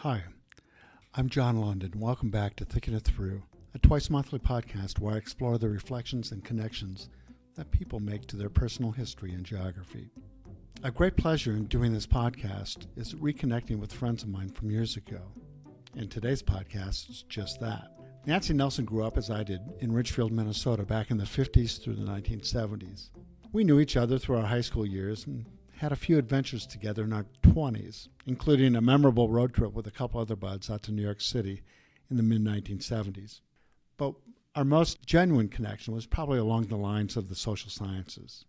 Hi, I'm John London. Welcome back to Thinking It Through, a twice-monthly podcast where I explore the reflections and connections that people make to their personal history and geography. A great pleasure in doing this podcast is reconnecting with friends of mine from years ago. And today's podcast is just that. Nancy Nelson grew up, as I did, in Ridgefield, Minnesota back in the 50s through the 1970s. We knew each other through our high school years and had a few adventures together in our 20s, including a memorable road trip with a couple other buds out to New York City in the mid-1970s. But our most genuine connection was probably along the lines of the social sciences.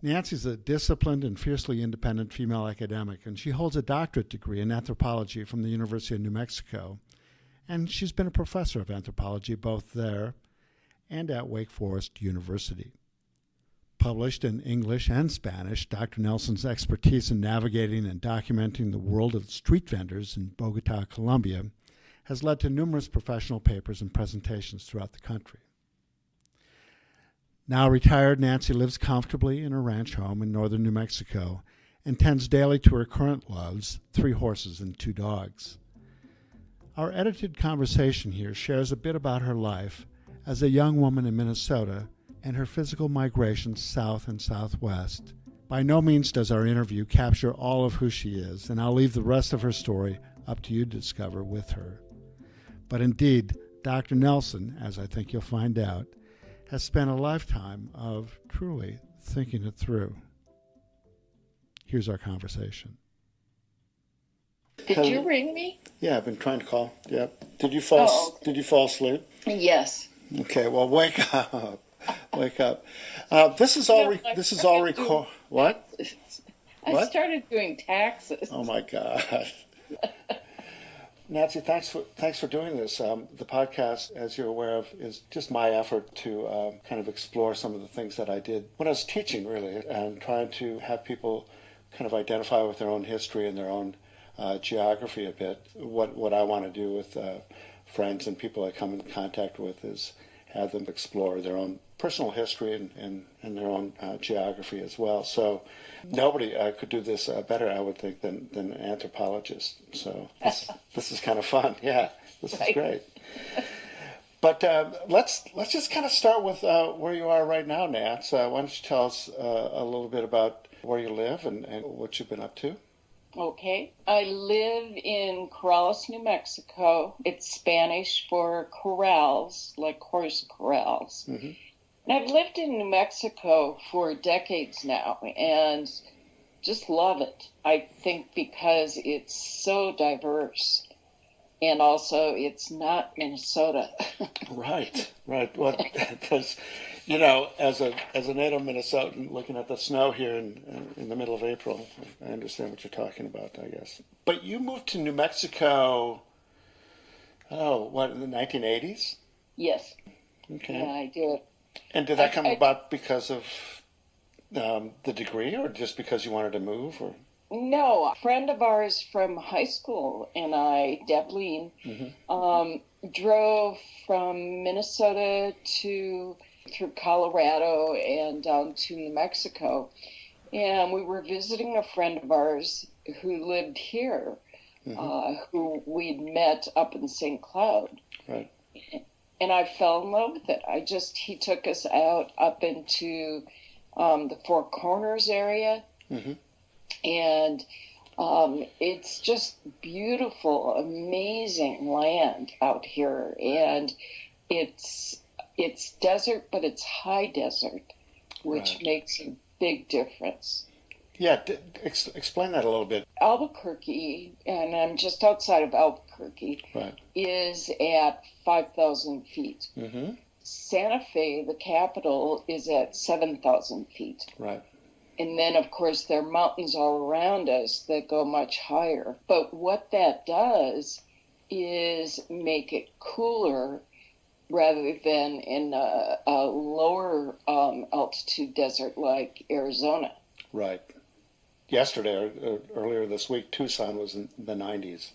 Nancy's a disciplined and fiercely independent female academic, and she holds a doctorate degree in anthropology from the University of New Mexico. And she's been a professor of anthropology both there and at Wake Forest University. Published in English and Spanish, Dr. Nelson's expertise in navigating and documenting the world of street vendors in Bogata, Colombia, has led to numerous professional papers and presentations throughout the country. Now retired, Nancy lives comfortably in her ranch home in northern New Mexico and tends daily to her current loves, 3 horses and 2 dogs. Our edited conversation here shares a bit about her life as a young woman in Minnesota and her physical migrations south and southwest. By no means does our interview capture all of who she is, and I'll leave the rest of her story up to you to discover with her. But indeed, Dr. Nelson, as I think you'll find out, has spent a lifetime of truly thinking it through. Here's our conversation. Did you ring me? Yeah, I've been trying to call. Yep. Did you fall asleep? Yes. Okay. Well, wake up. Wake up. This is all record. What? I started doing taxes. Oh my God. Nancy, thanks for doing this. The podcast, as you're aware of, is just my effort to kind of explore some of the things that I did when I was teaching, really, and trying to have people kind of identify with their own history and their own geography a bit. What I want to do with friends and people I come in contact with is have them explore their own personal history and their own geography as well. So nobody could do this better, I would think, than an anthropologist. So this is kind of fun. Yeah, this is great. But let's just kind of start with where you are right now, Nance. Why don't you tell us a little bit about where you live and what you've been up to? Okay. I live in Corrales, New Mexico. It's Spanish for corrals, like horse corrals. Mm-hmm. And I've lived in New Mexico for decades now and just love it. I think because it's so diverse and also it's not Minnesota. Right. Well, because, as a native Minnesotan looking at the snow here in the middle of April, I understand what you're talking about, I guess. But you moved to New Mexico, in the 1980s? Yes. Okay. Yeah, I did. And did that come about because of the degree, or just because you wanted to move? Or no, a friend of ours from high school and I, Debleen, drove from Minnesota through Colorado and down to New Mexico. And we were visiting a friend of ours who lived here, who we'd met up in St. Cloud. Right. And I fell in love with it. He took us out up into the Four Corners area. Mm-hmm. And it's just beautiful, amazing land out here. And it's desert, but it's high desert, which makes a big difference. Yeah, explain that a little bit. Albuquerque, and I'm just outside of Albuquerque, is at 5,000 feet. Mm-hmm. Santa Fe, the capital, is at 7,000 feet. Right. And then, of course, there are mountains all around us that go much higher. But what that does is make it cooler rather than in a lower altitude desert like Arizona. Right. Yesterday, or earlier this week, Tucson was in the 90s.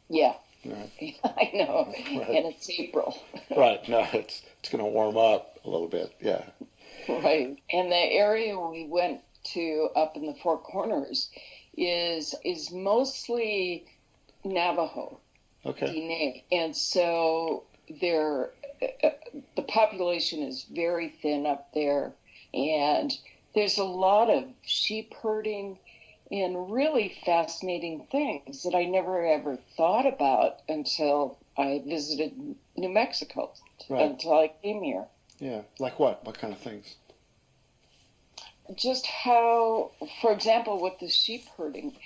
Yeah. Right. I know. Right. And it's April. Right. No, it's going to warm up a little bit. Yeah. Right. And the area we went to up in the Four Corners is mostly Navajo Okay. DNA, and so the population is very thin up there, and there's a lot of sheep herding and really fascinating things that I never ever thought about until I visited New Mexico, Right. until I came here. Yeah. Like what? What kind of things? Just how, for example, with the sheep herding,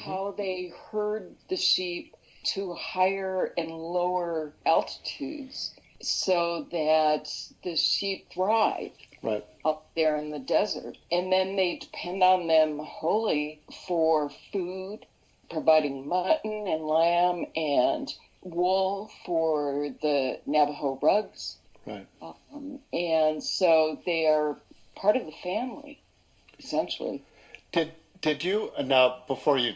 how they herd the sheep to higher and lower altitudes so that the sheep thrive Right. up there in the desert. And then they depend on them wholly for food, providing mutton and lamb and wool for the Navajo rugs. Right. And so they are part of the family, essentially. Did you, now before you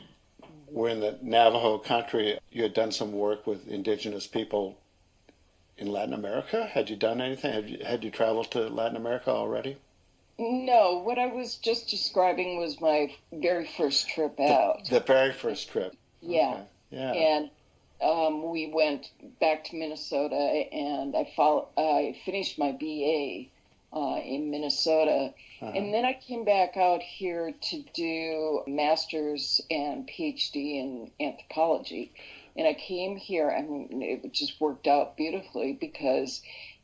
were in the Navajo country, you had done some work with indigenous people in Latin America? Had you done anything? Had you traveled to Latin America already? No, what I was just describing was my very first trip out. The very first trip. Yeah. Okay. Yeah. And we went back to Minnesota, and I finished my BA in Minnesota. And then I came back out here to do master's and PhD in anthropology. And I came here, and it just worked out beautifully because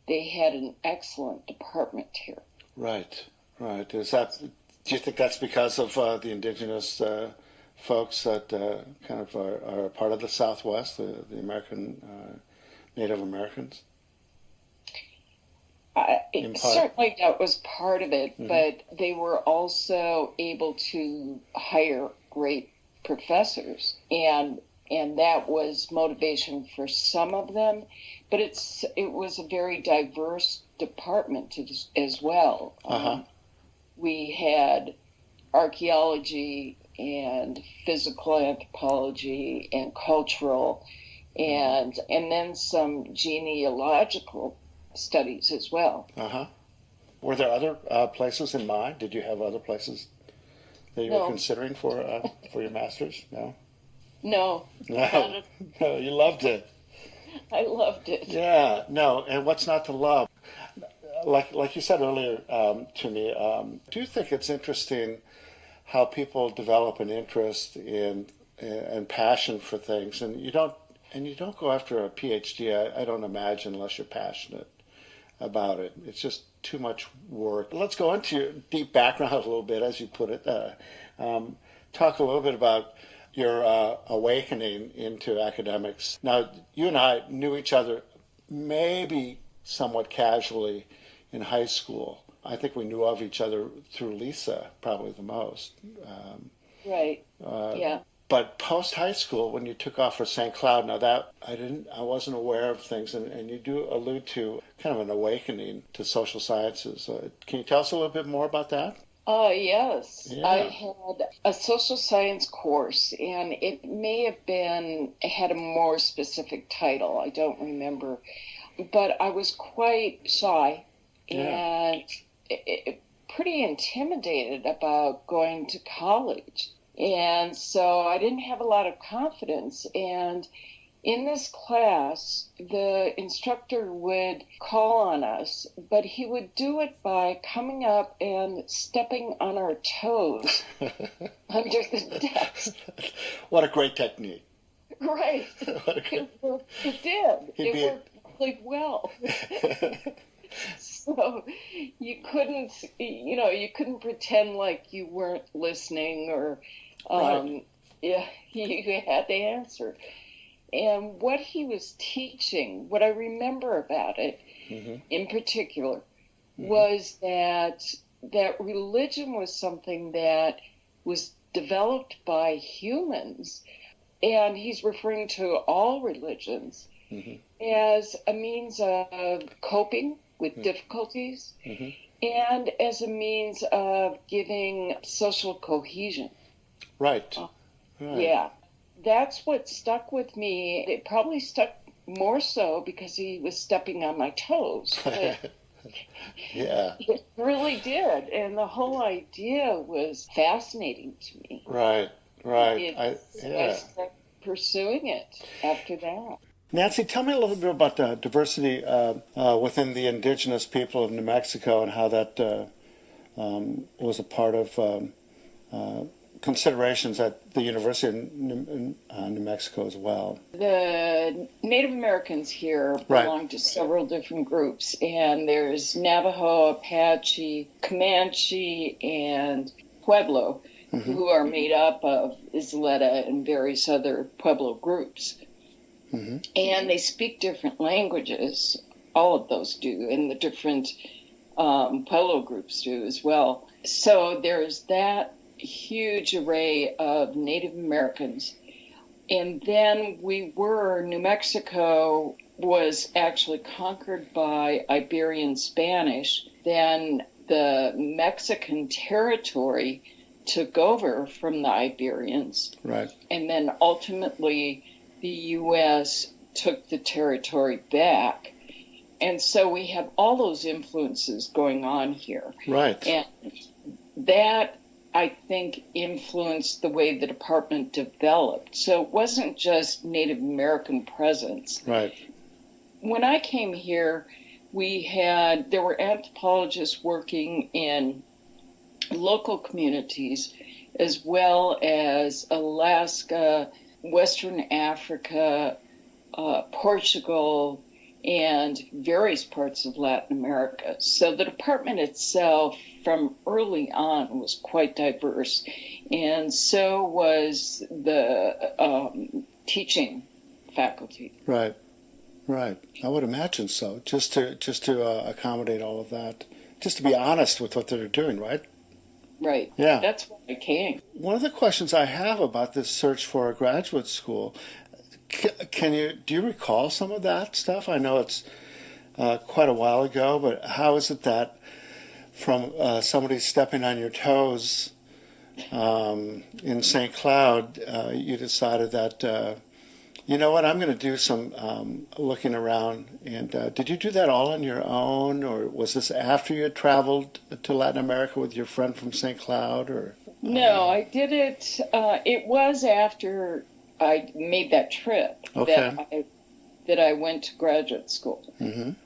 they had an excellent department here. Right, right. Do you think that's because of the indigenous folks that kind of are a part of the Southwest, the American Native Americans? Certainly that was part of it, but they were also able to hire great professors, and that was motivation for some of them, but it was a very diverse department as well. We had archaeology and physical anthropology and cultural, and then some genealogical studies as well. Were there other places in mind? Did you have other places that you were considering for your master's? No. No. No. No. You loved it. I loved it. Yeah. No. And what's not to love? Like you said earlier to me, do you think it's interesting how people develop an interest in and passion for things, and you don't go after a PhD? I don't imagine, unless you're passionate about it. It's just too much work. Let's go into your deep background a little bit, as you put it. Talk a little bit about your awakening into academics. Now, you and I knew each other maybe somewhat casually in high school. I think we knew of each other through Lisa, probably the most. Right. Yeah. But post high school, when you took off for St. Cloud, now that I wasn't aware of things, and you do allude to kind of an awakening to social sciences. Can you tell us a little bit more about that? Yes. Yeah. I had a social science course, and it may have had a more specific title. I don't remember. But I was quite shy and pretty intimidated about going to college. And so I didn't have a lot of confidence. And in this class, the instructor would call on us, but he would do it by coming up and stepping on our toes under the desk. What a great technique. Right. It did. It worked really well. So you couldn't pretend like you weren't listening, or you had to answer. And what he was teaching, what I remember about it in particular, was that religion was something that was developed by humans, and he's referring to all religions as a means of coping with difficulties and as a means of giving social cohesion. Right. Yeah. That's what stuck with me. It probably stuck more so because he was stepping on my toes. Yeah. It really did. And the whole idea was fascinating to me. Right. pursuing it after that. Nancy, tell me a little bit about the diversity within the indigenous people of New Mexico and how that was a part of considerations at the University of New Mexico as well. The Native Americans here belong to several different groups, and there's Navajo, Apache, Comanche, and Pueblo, who are made up of Isleta and various other Pueblo groups. And they speak different languages. All of those do, and the different Pueblo groups do as well. So there's that huge array of Native Americans. And then New Mexico was actually conquered by Iberian Spanish. Then the Mexican territory took over from the Iberians. Right. And then ultimately the U.S. took the territory back. And so we have all those influences going on here. Right. And that, I think, influenced the way the department developed. So it wasn't just Native American presence. Right. When I came here, there were anthropologists working in local communities as well as Alaska, Western Africa, Portugal, and various parts of Latin America. So the department itself, from early on, was quite diverse, and so was the teaching faculty. Right, right. I would imagine so. Just to accommodate all of that, just to be honest with what they're doing, right? Right. Yeah. That's why I came. One of the questions I have about this search for a graduate school, do you recall some of that stuff? I know it's quite a while ago, but how is it that from somebody stepping on your toes in St. Cloud, you decided that, you know what, I'm going to do some looking around. And did you do that all on your own, or was this after you had traveled to Latin America with your friend from St. Cloud? Or no, I did it. It was after I made that trip that I went to graduate school.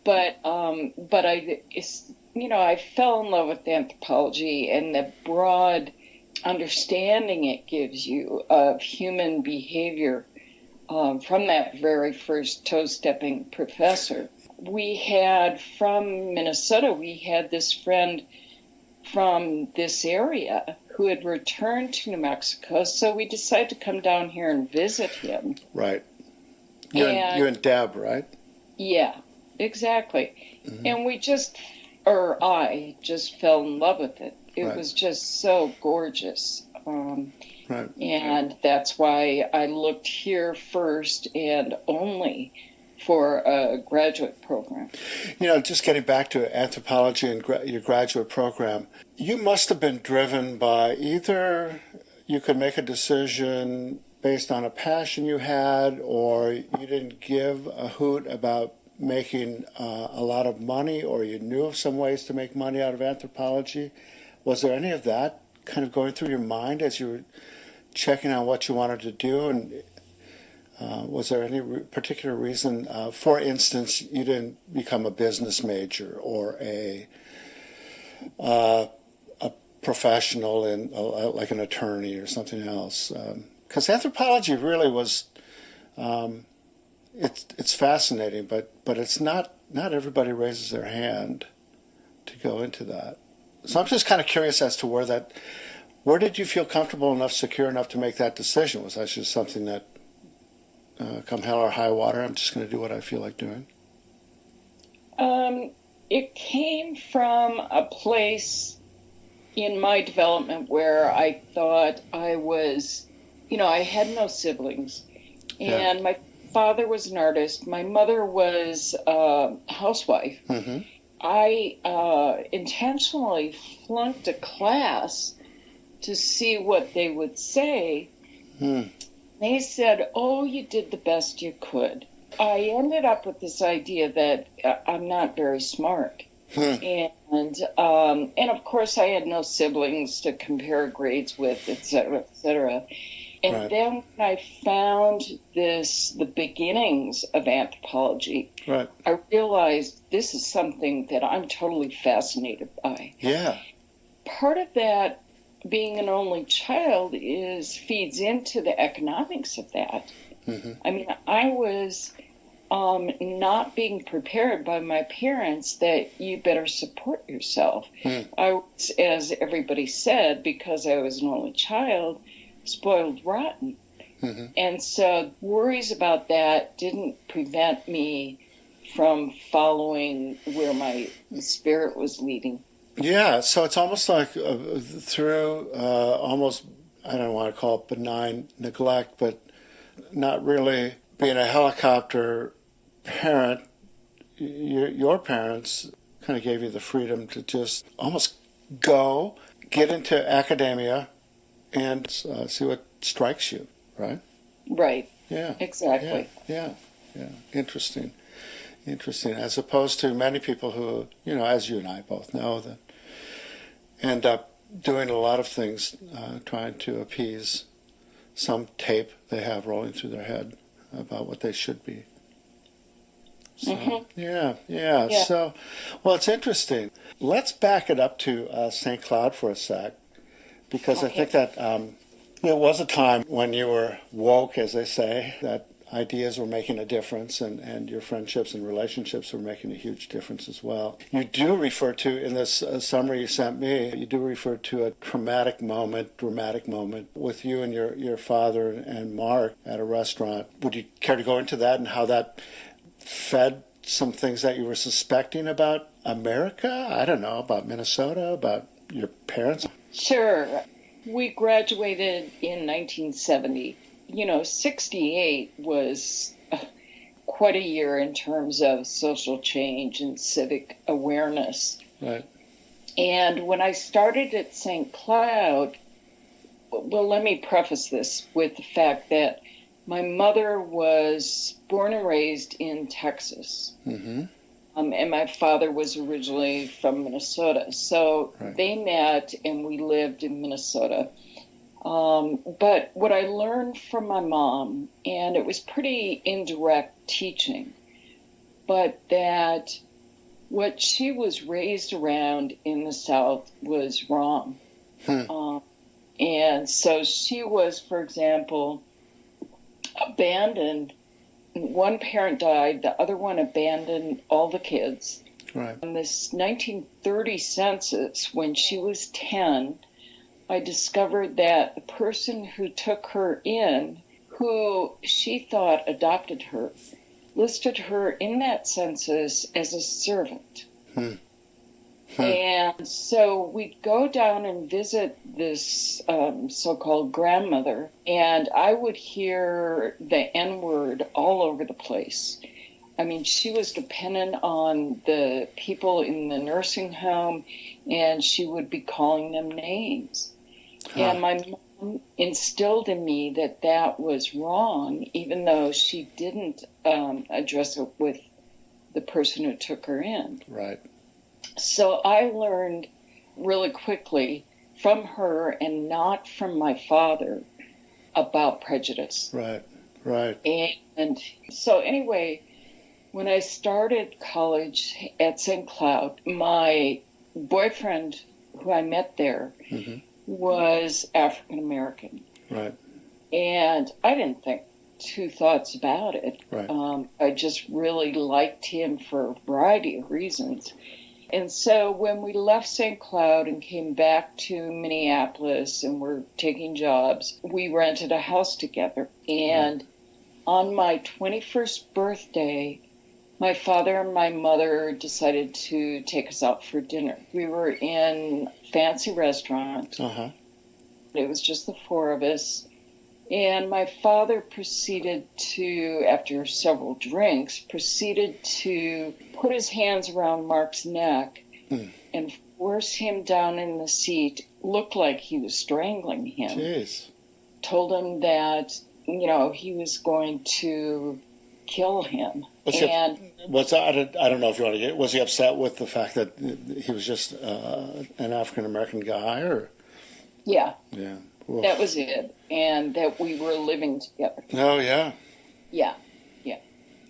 But I fell in love with anthropology and the broad understanding it gives you of human behavior from that very first toe-stepping professor. From Minnesota, we had this friend from this area who had returned to New Mexico, so we decided to come down here and visit him. Right. You and Deb, right? Yeah, exactly. And I just fell in love with it. It was just so gorgeous. Right. And that's why I looked here first and only for a graduate program. Just getting back to anthropology and your graduate program, you must have been driven by either you could make a decision based on a passion you had, or you didn't give a hoot about making a lot of money, or you knew of some ways to make money out of anthropology. Was there any of that kind of going through your mind as you were checking on what you wanted to do? And was there any particular reason, for instance, you didn't become a business major or a professional in like an attorney or something else? Because anthropology really was, it's fascinating, but it's not everybody raises their hand to go into that. So I'm just kind of curious as to where did you feel comfortable enough, secure enough to make that decision? Was that just something that, come hell or high water, I'm just going to do what I feel like doing? It came from a place in my development where I thought I was, I had no siblings. And my father was an artist. My mother was a housewife. I intentionally flunked a class to see what they would say. They said, "Oh, you did the best you could." I ended up with this idea that I'm not very smart. And of course I had no siblings to compare grades with, et cetera, et cetera. And Right. then when I found the beginnings of anthropology, Right. I realized this is something that I'm totally fascinated by. Yeah. Part of that, being an only child, feeds into the economics of that. Mm-hmm. I mean, I was not being prepared by my parents that you better support yourself. Mm. I was, as everybody said, because I was an only child, spoiled rotten. Mm-hmm. And so worries about that didn't prevent me from following where my spirit was leading. Yeah, so it's almost like through almost, I don't want to call it benign neglect, but not really being a helicopter parent, your parents kind of gave you the freedom to just almost go, get into academia, and see what strikes you, right? Right. Yeah. Exactly. Yeah. Interesting. As opposed to many people who, as you and I both know, that end up doing a lot of things trying to appease some tape they have rolling through their head about what they should be. So, Mm-hmm. yeah. So, well, it's interesting. Let's back it up to St. Cloud for a sec, because Okay. I think that it was a time when you were woke, as they say, that ideas were making a difference, and your friendships and relationships were making a huge difference as well. You do refer to, in this summary you sent me, you do refer to a dramatic moment with you and your father and Mark at a restaurant. Would you care to go into that and how that fed some things that you were suspecting about America? I don't know, about Minnesota, about your parents? Sure. We graduated in 1970. 68 was quite a year in terms of social change and civic awareness. Right. And when I started at St. Cloud, well, let me preface this with the fact that my mother was born and raised in Texas. Mm-hmm. And my father was originally from Minnesota. So Right. They met and we lived in Minnesota. But what I learned from my mom, and it was pretty indirect teaching, but that what she was raised around in the South was wrong. And so she was, for example, abandoned. One parent died, the other one abandoned all the kids. Right. In this 1930 census, when she was 10, I discovered that the person who took her in, who she thought adopted her, listed her in that census as a servant. And so we'd go down and visit this so-called grandmother, and I would hear the N-word all over the place. I mean, she was dependent on the people in the nursing home, and she would be calling them names. And my mom instilled in me that that was wrong, even though she didn't address it with the person who took her in. Right. So I learned really quickly from her and not from my father about prejudice. Right. And so anyway, when I started college at St. Cloud, my boyfriend, who I met there, was African American. Right. And I didn't think two thoughts about it. Right. I just really liked him for a variety of reasons. And so when we left St. Cloud and came back to Minneapolis and were taking jobs, we rented a house together. And on my 21st birthday, my father and my mother decided to take us out for dinner. We were in a fancy restaurant. It was just the four of us. And my father proceeded to, after several drinks, proceeded to put his hands around Mark's neck and force him down in the seat. Looked like he was strangling him. Jeez. Told him that, he was going to kill him. I don't know if you want to get. Was he upset with the fact that he was just an African American guy, or? Yeah. Yeah. Oof. That was it. And that we were living together. Oh, yeah. Yeah.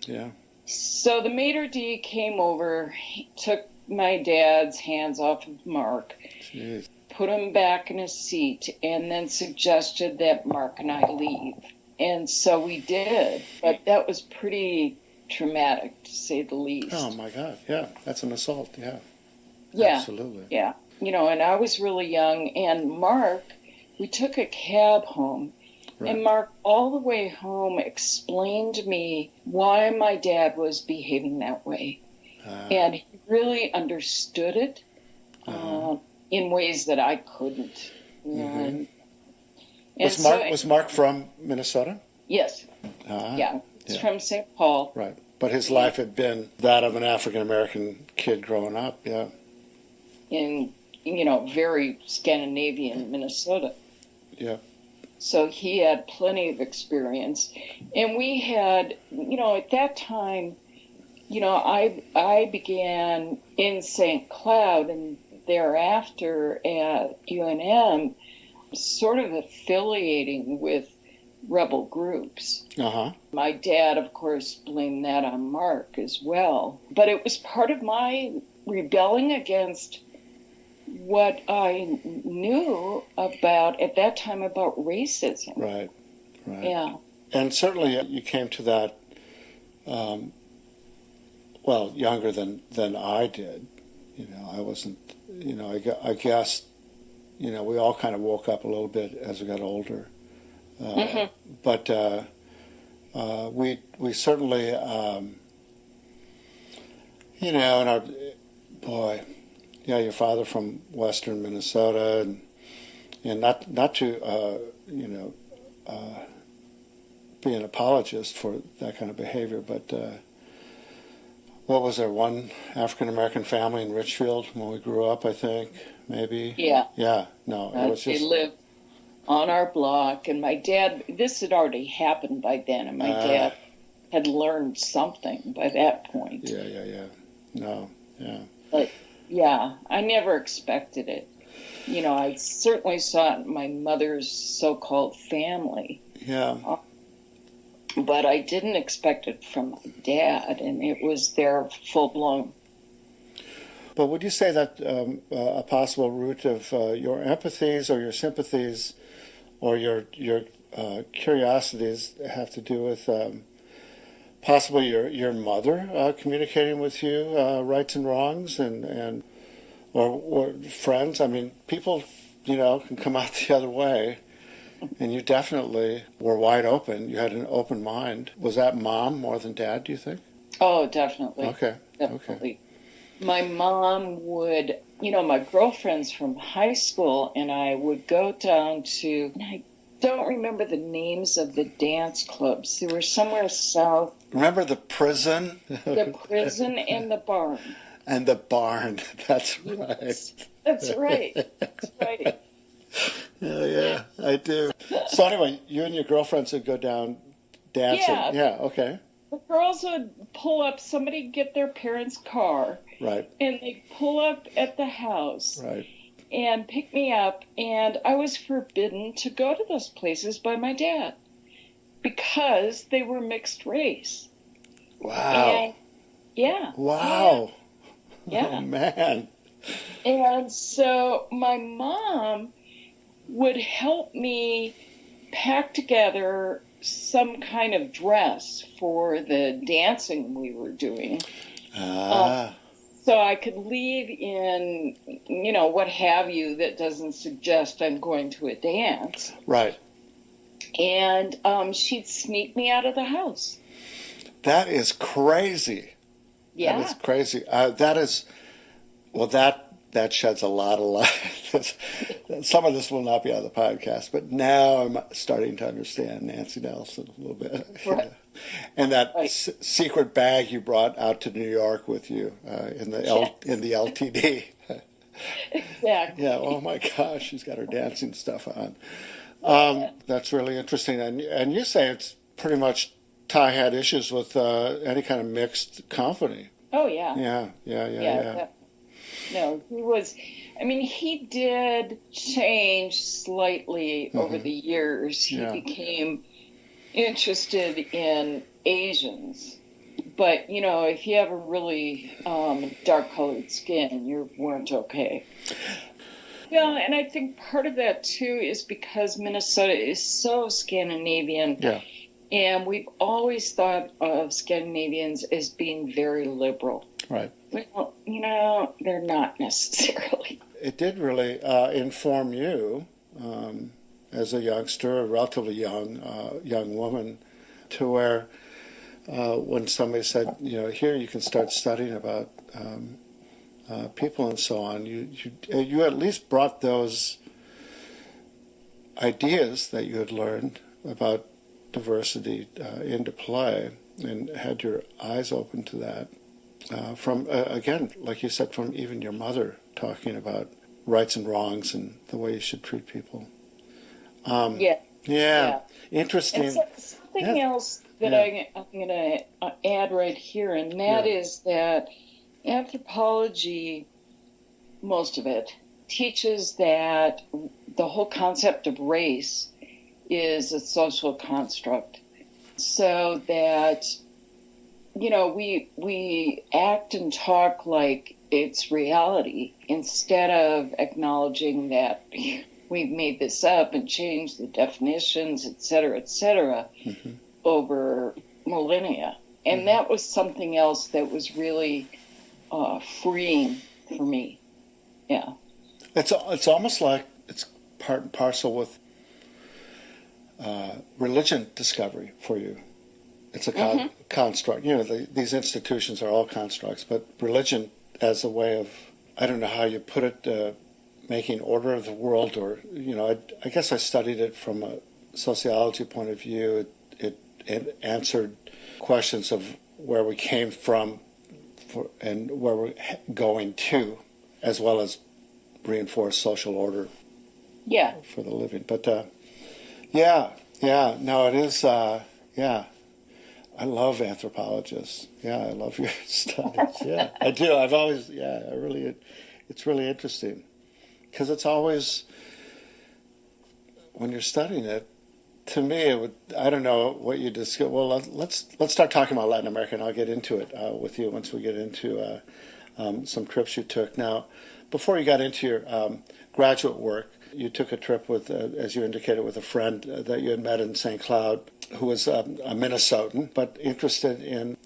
Yeah. So the maitre d' came over, took my dad's hands off of Mark, Jeez. put him back in his seat, and then suggested that Mark and I leave. And so we did. But that was pretty traumatic, to say the least. Oh, my God. Yeah. That's an assault. Yeah. Yeah. Absolutely. Yeah. And I was really young. And Mark, we took a cab home. Right. And Mark, all the way home, explained to me why my dad was behaving that way. And he really understood it in ways that I couldn't. And was Mark from Minnesota? Yes. Yeah. He's from St. Paul. Right. But his life had been that of an African-American kid growing up, yeah. In, very Scandinavian Minnesota. Yeah. So he had plenty of experience. And we had, at that time, I began in St. Cloud and thereafter at UNM, sort of affiliating with rebel groups. My dad, of course, blamed that on Mark as well. But it was part of my rebelling against what I knew about, at that time, about racism. Right. Yeah. And certainly you came to that, younger than I did. I wasn't, I guess, we all kind of woke up a little bit as we got older. But we certainly, and our, boy, yeah, your father from Western Minnesota, and not to be an apologist for that kind of behavior, but what was there, one African American family in Richfield when we grew up, I think, maybe? Yeah. Yeah, no, it was just... They lived on our block, and my dad, this had already happened by then, and my dad had learned something by that point. Yeah. No, yeah. But, yeah, I never expected it. I certainly saw it in my mother's so-called family. Yeah. But I didn't expect it from my dad, and it was there full-blown. But would you say that a possible root of your empathies or your sympathies or your curiosities have to do with possibly your mother communicating with you rights and wrongs or friends? I mean, people, can come out the other way. And you definitely were wide open. You had an open mind. Was that mom more than dad, do you think? Oh, definitely. Okay. Definitely. Okay. My mom would, my girlfriends from high school and I would go down to, I don't remember the names of the dance clubs. They were somewhere south. Remember the prison? The prison and the barn. And the barn. That's right. Yes, that's right. That's right. Oh, yeah, I do. So anyway, you and your girlfriends would go down dancing. Yeah, okay. The girls would pull up, somebody get their parents' car. Right. And they'd pull up at the house. Right. And pick me up. And I was forbidden to go to those places by my dad because they were mixed race. Wow. And, yeah. Wow. Yeah. Oh, man. And so my mom would help me pack together some kind of dress for the dancing we were doing. So I could leave in, what have you that doesn't suggest I'm going to a dance. Right. And she'd sneak me out of the house. That is crazy. Yeah. That is crazy. That sheds a lot of light. Some of this will not be on the podcast, but now I'm starting to understand Nancy Nelson a little bit. Right. And that secret bag you brought out to New York with you in the LTD. Exactly. Yeah. Oh my gosh, she's got her dancing stuff on. That's really interesting. And you say it's pretty much Ty had issues with any kind of mixed company. Oh yeah. Yeah. No, he was, I mean, he did change slightly over the years. He became interested in Asians. But, you know, if you have a really dark-colored skin, you weren't okay. Yeah, and I think part of that, too, is because Minnesota is so Scandinavian. Yeah. And we've always thought of Scandinavians as being very liberal. Right. Well, you know, they're not necessarily. It did really inform you as a youngster, a relatively young woman, to where when somebody said, you know, here you can start studying about people and so on, you at least brought those ideas that you had learned about diversity into play and had your eyes open to that. From, again, like you said, from even your mother talking about rights and wrongs and the way you should treat people. Yeah. Interesting. And something else that I'm going to add right here, and that is that anthropology, most of it, teaches that the whole concept of race is a social construct. So that, you know, we act and talk like it's reality instead of acknowledging that we've made this up and changed the definitions, et cetera, over millennia. And that was something else that was really freeing for me. Yeah. It's almost like it's part and parcel with religion discovery for you. It's a construct. You know, these institutions are all constructs, but religion as a way of, I don't know how you put it, making order of the world, or, you know, I guess I studied it from a sociology point of view. It answered questions of where we came from and where we're going to, as well as reinforce social order for the living. But, no, it is, I love anthropologists. Yeah, I love your studies. Yeah, I do. I've always, it's really interesting. Because it's always, when you're studying it, to me, it would, I don't know what you discuss. Well, let's start talking about Latin America, and I'll get into it with you once we get into some trips you took. Now, before you got into your graduate work, you took a trip with, as you indicated, with a friend that you had met in St. Cloud, who was a Minnesotan, but interested in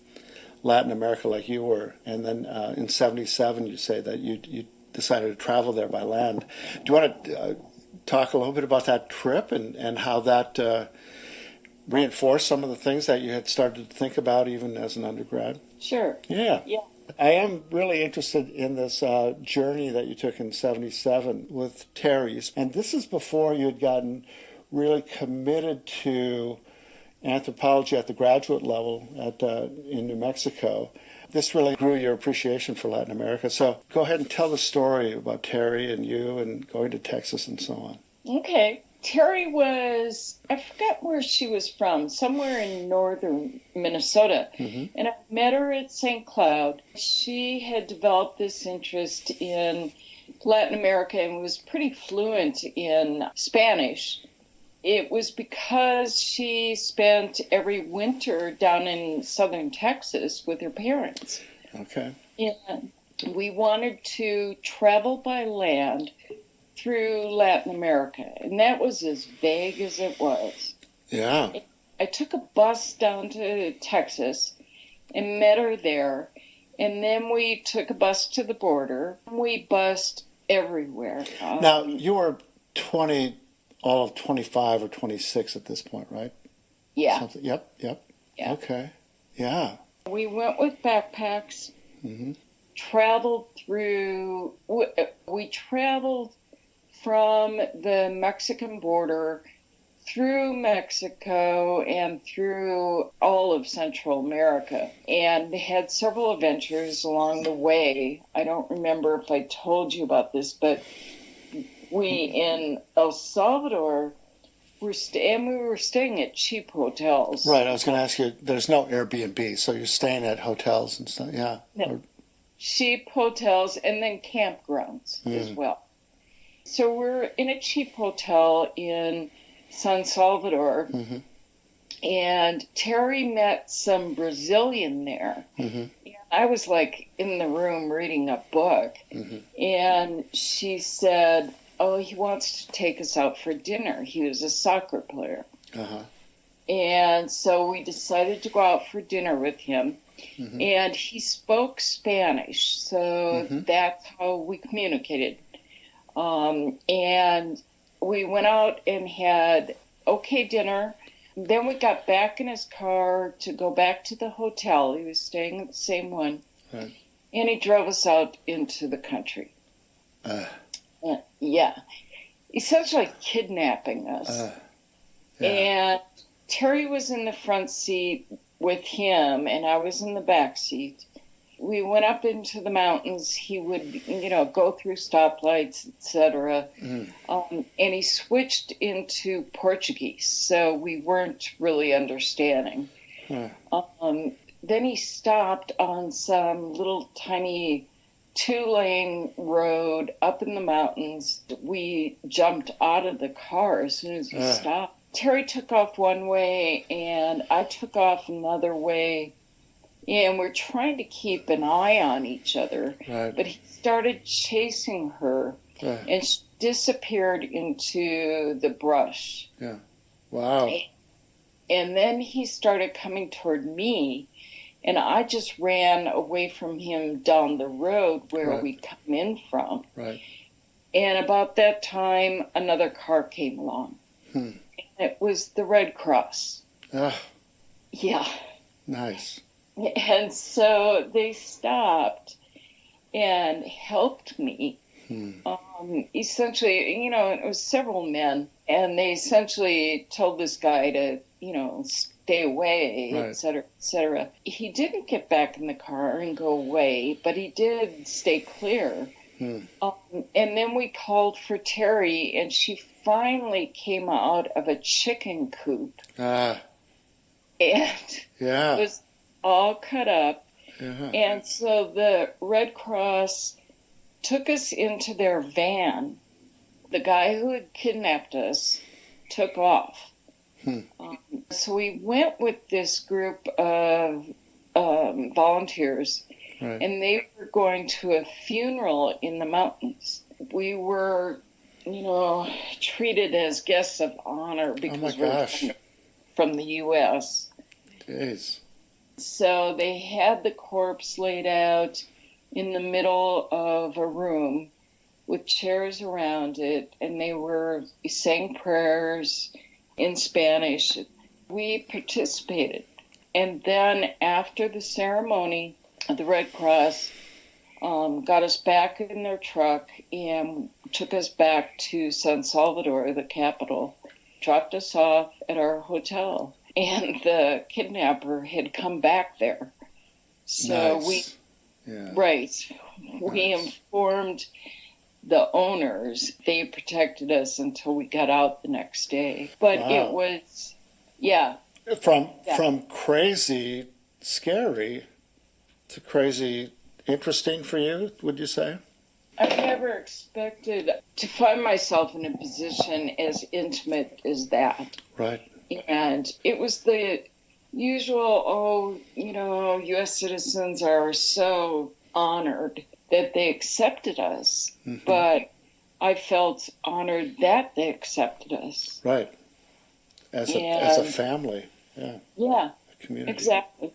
Latin America like you were. And then in '77, you say that you decided to travel there by land. Do you want to talk a little bit about that trip and how that reinforced some of the things that you had started to think about even as an undergrad? Sure. Yeah. I am really interested in this journey that you took in '77 with Terry's. And this is before you had gotten really committed to anthropology at the graduate level in New Mexico. This really grew your appreciation for Latin America. So go ahead and tell the story about Terry and you and going to Texas and so on. Okay. Terry was, I forgot where she was from, somewhere in northern Minnesota. And I met her at St. Cloud. She had developed this interest in Latin America and was pretty fluent in Spanish. It was because she spent every winter down in southern Texas with her parents. Okay. And we wanted to travel by land through Latin America, and that was as vague as it was. Yeah. I took a bus down to Texas and met her there, and then we took a bus to the border. We bussed everywhere. Now, you were 20... all of 25 or 26 at this point, right? Yeah. Something. Yep. Yeah. Okay. Yeah. We went with backpacks, traveled through, we traveled from the Mexican border through Mexico and through all of Central America, and had several adventures along the way. I don't remember if I told you about this, but we in El Salvador we were staying at cheap hotels. Right. I was going to ask you. There's no Airbnb, so you're staying at hotels and stuff. Yeah. No. cheap hotels, and then campgrounds as well. So we're in a cheap hotel in San Salvador, and Terry met some Brazilian there. I was like in the room reading a book, and she said, oh, he wants to take us out for dinner. He was a soccer player. And so we decided to go out for dinner with him. And he spoke Spanish, so that's how we communicated. And we went out and had okay dinner. Then we got back in his car to go back to the hotel. He was staying at the same one. And he drove us out into the country. Essentially kidnapping us. And Terry was in the front seat with him, and I was in the back seat. We went up into the mountains. He would, go through stoplights, etc. And he switched into Portuguese, so we weren't really understanding. Then he stopped on some little tiny 2-lane road up in the mountains. We jumped out of the car as soon as he stopped. Terry took off one way, and I took off another way. And we're trying to keep an eye on each other. But he started chasing her, and she disappeared into the brush. Wow. And then he started coming toward me, and I just ran away from him down the road where we'd come in from. And about that time, another car came along. It was the Red Cross. Nice. And so they stopped and helped me. Essentially, it was several men, and they essentially told this guy to, stay away, et cetera, et cetera. He didn't get back in the car and go away, but he did stay clear. And then we called for Terry, and she finally came out of a chicken coop. And it was all cut up. And so the Red Cross took us into their van. The guy who had kidnapped us took off. So we went with this group of volunteers, and they were going to a funeral in the mountains. We were, treated as guests of honor because we're from the U.S. So they had the corpse laid out in the middle of a room with chairs around it, and they were saying prayers in Spanish. We participated. And then after the ceremony, the Red Cross got us back in their truck and took us back to San Salvador, the capital, dropped us off at our hotel. And the kidnapper had come back there. So we informed the owners. They protected us until we got out the next day. But it was, From crazy, scary to crazy, interesting for you, would you say? I never expected to find myself in a position as intimate as that. And it was the usual, U.S. citizens are so honored that they accepted us. But I felt honored that they accepted us. As a family. A community. Exactly.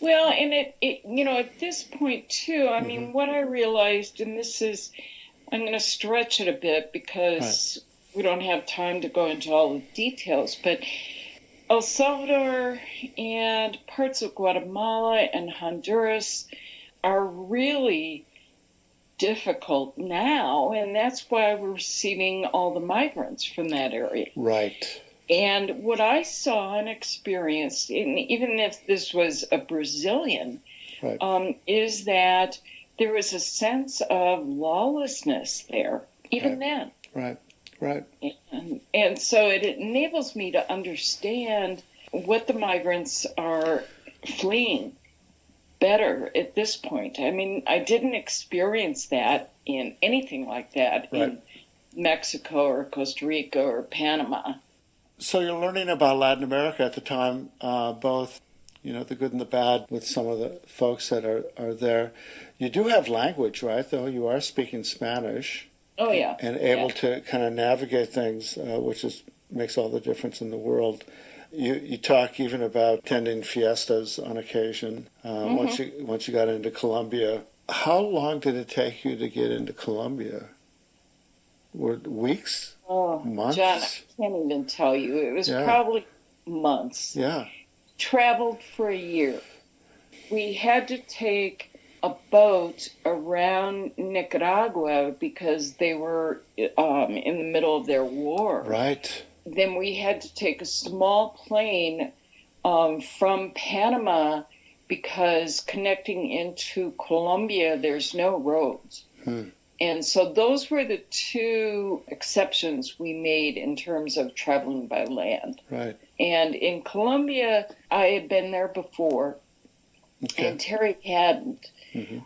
Well, and it at this point, too, I mean, what I realized, and this is, I'm going to stretch it a bit because we don't have time to go into all the details, but El Salvador and parts of Guatemala and Honduras are really difficult now, and that's why we're receiving all the migrants from that area. And what I saw and experienced, and even if this was a Brazilian, is that there was a sense of lawlessness there, even then. And so it enables me to understand what the migrants are fleeing. better at this point. I mean, I didn't experience that in anything like that in Mexico or Costa Rica or Panama. So you're learning about Latin America at the time, both, the good and the bad with some of the folks that are there. You do have language, right, though? You are speaking Spanish. Oh, yeah. And able to kind of navigate things, which makes all the difference in the world. You talk even about attending fiestas on occasion. Once you got into Colombia, how long did it take you to get into Colombia? Were it weeks? Months? John, I can't even tell you. It was probably months. Yeah. Traveled for a year. We had to take a boat around Nicaragua because they were in the middle of their war. Right. Then we had to take a small plane from Panama because connecting into Colombia, there's no roads. And so those were the two exceptions we made in terms of traveling by land. Right. And in Colombia, I had been there before, and Terry hadn't.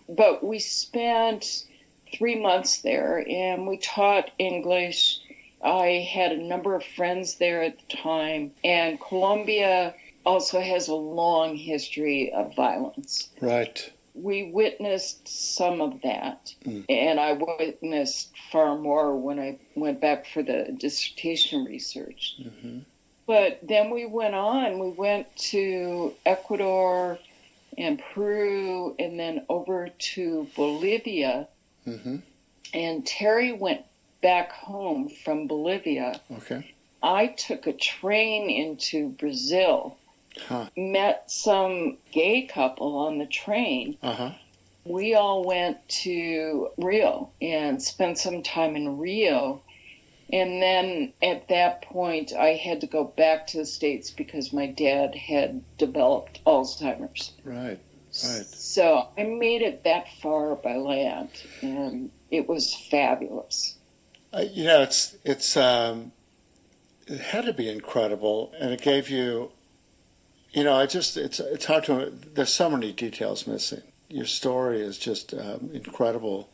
But we spent 3 months there, and we taught English. I had a number of friends there at the time, and Colombia also has a long history of violence. Right. We witnessed some of that, and I witnessed far more when I went back for the dissertation research. But then we went to Ecuador and Peru, and then over to Bolivia. And Terry went back home from Bolivia. Okay. I took a train into Brazil, met some gay couple on the train. We all went to Rio and spent some time in Rio. And then at that point, I had to go back to the States because my dad had developed Alzheimer's. Right. So I made it that far by land, and it was fabulous. It had to be incredible, and it gave you, it's hard to, there's so many details missing. Your story is just incredible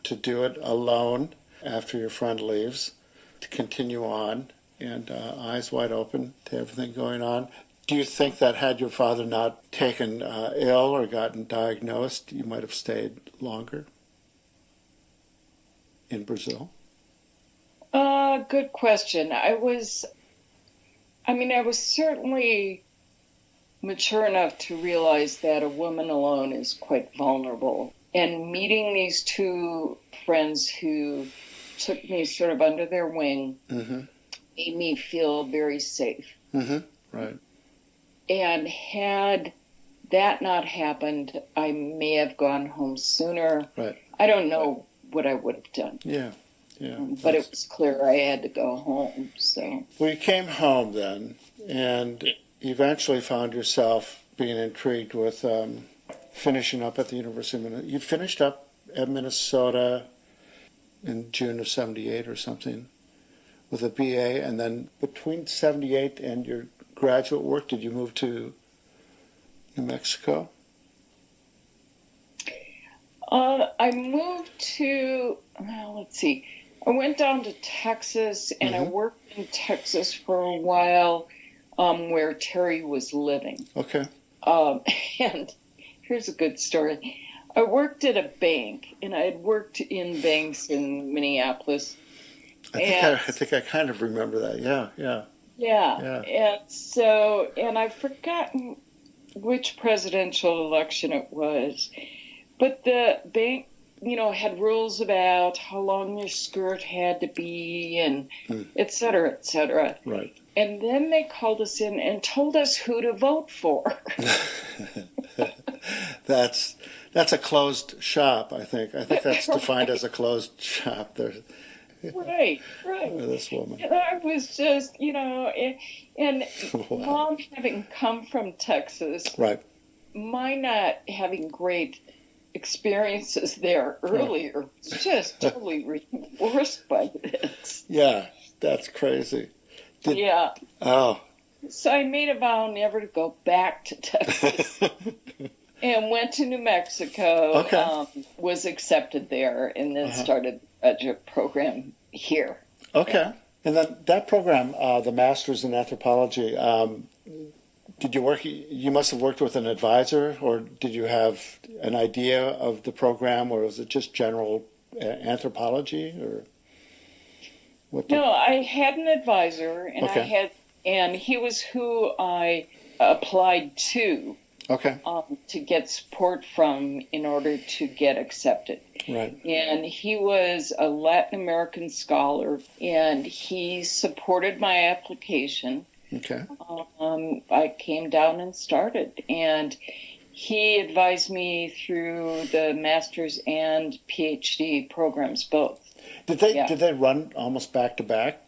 to do it alone after your friend leaves, to continue on, and eyes wide open to everything going on. Do you think that had your father not taken ill or gotten diagnosed, you might have stayed longer in Brazil? Good question. I was certainly mature enough to realize that a woman alone is quite vulnerable. And meeting these two friends who took me sort of under their wing made me feel very safe. Right. And had that not happened, I may have gone home sooner. Right. I don't know what I would have done. Yeah. But it was clear I had to go home. So. Well, you came home then, and eventually found yourself being intrigued with finishing up at the University of Minnesota. You finished up at Minnesota in June of 78 or something with a BA, and then between 78 and your graduate work, did you move to New Mexico? I moved to, let's see, I went down to Texas, and I worked in Texas for a while where Terry was living. Okay. And here's a good story. I worked at a bank, and I had worked in banks in Minneapolis. I think I kind of remember that. Yeah. And so, and I've forgotten which presidential election it was, but the bank, had rules about how long your skirt had to be and et cetera, et cetera. Right. And then they called us in and told us who to vote for. That's a closed shop, I think. I think that's defined as a closed shop. Right. This woman. And I was just, and Wow. Mom having come from Texas, Right. my not having great experiences there earlier was just totally reinforced by this. Yeah, that's crazy. Yeah. Oh. So I made a vow never to go back to Texas. And went to New Mexico. Okay. Was accepted there, and then started the graduate program here. Okay. Yeah. And then that program, the Master's in Anthropology, did you work? You must have worked with an advisor, or did you have an idea of the program, or was it just general anthropology, or what? No, I had an advisor, and Okay. and he was who I applied to. Okay. To get support from in order to get accepted. Right. And he was a Latin American scholar, and he supported my application. Okay. I came down and started, and he advised me through the master's and PhD programs both. Did they run almost back to back?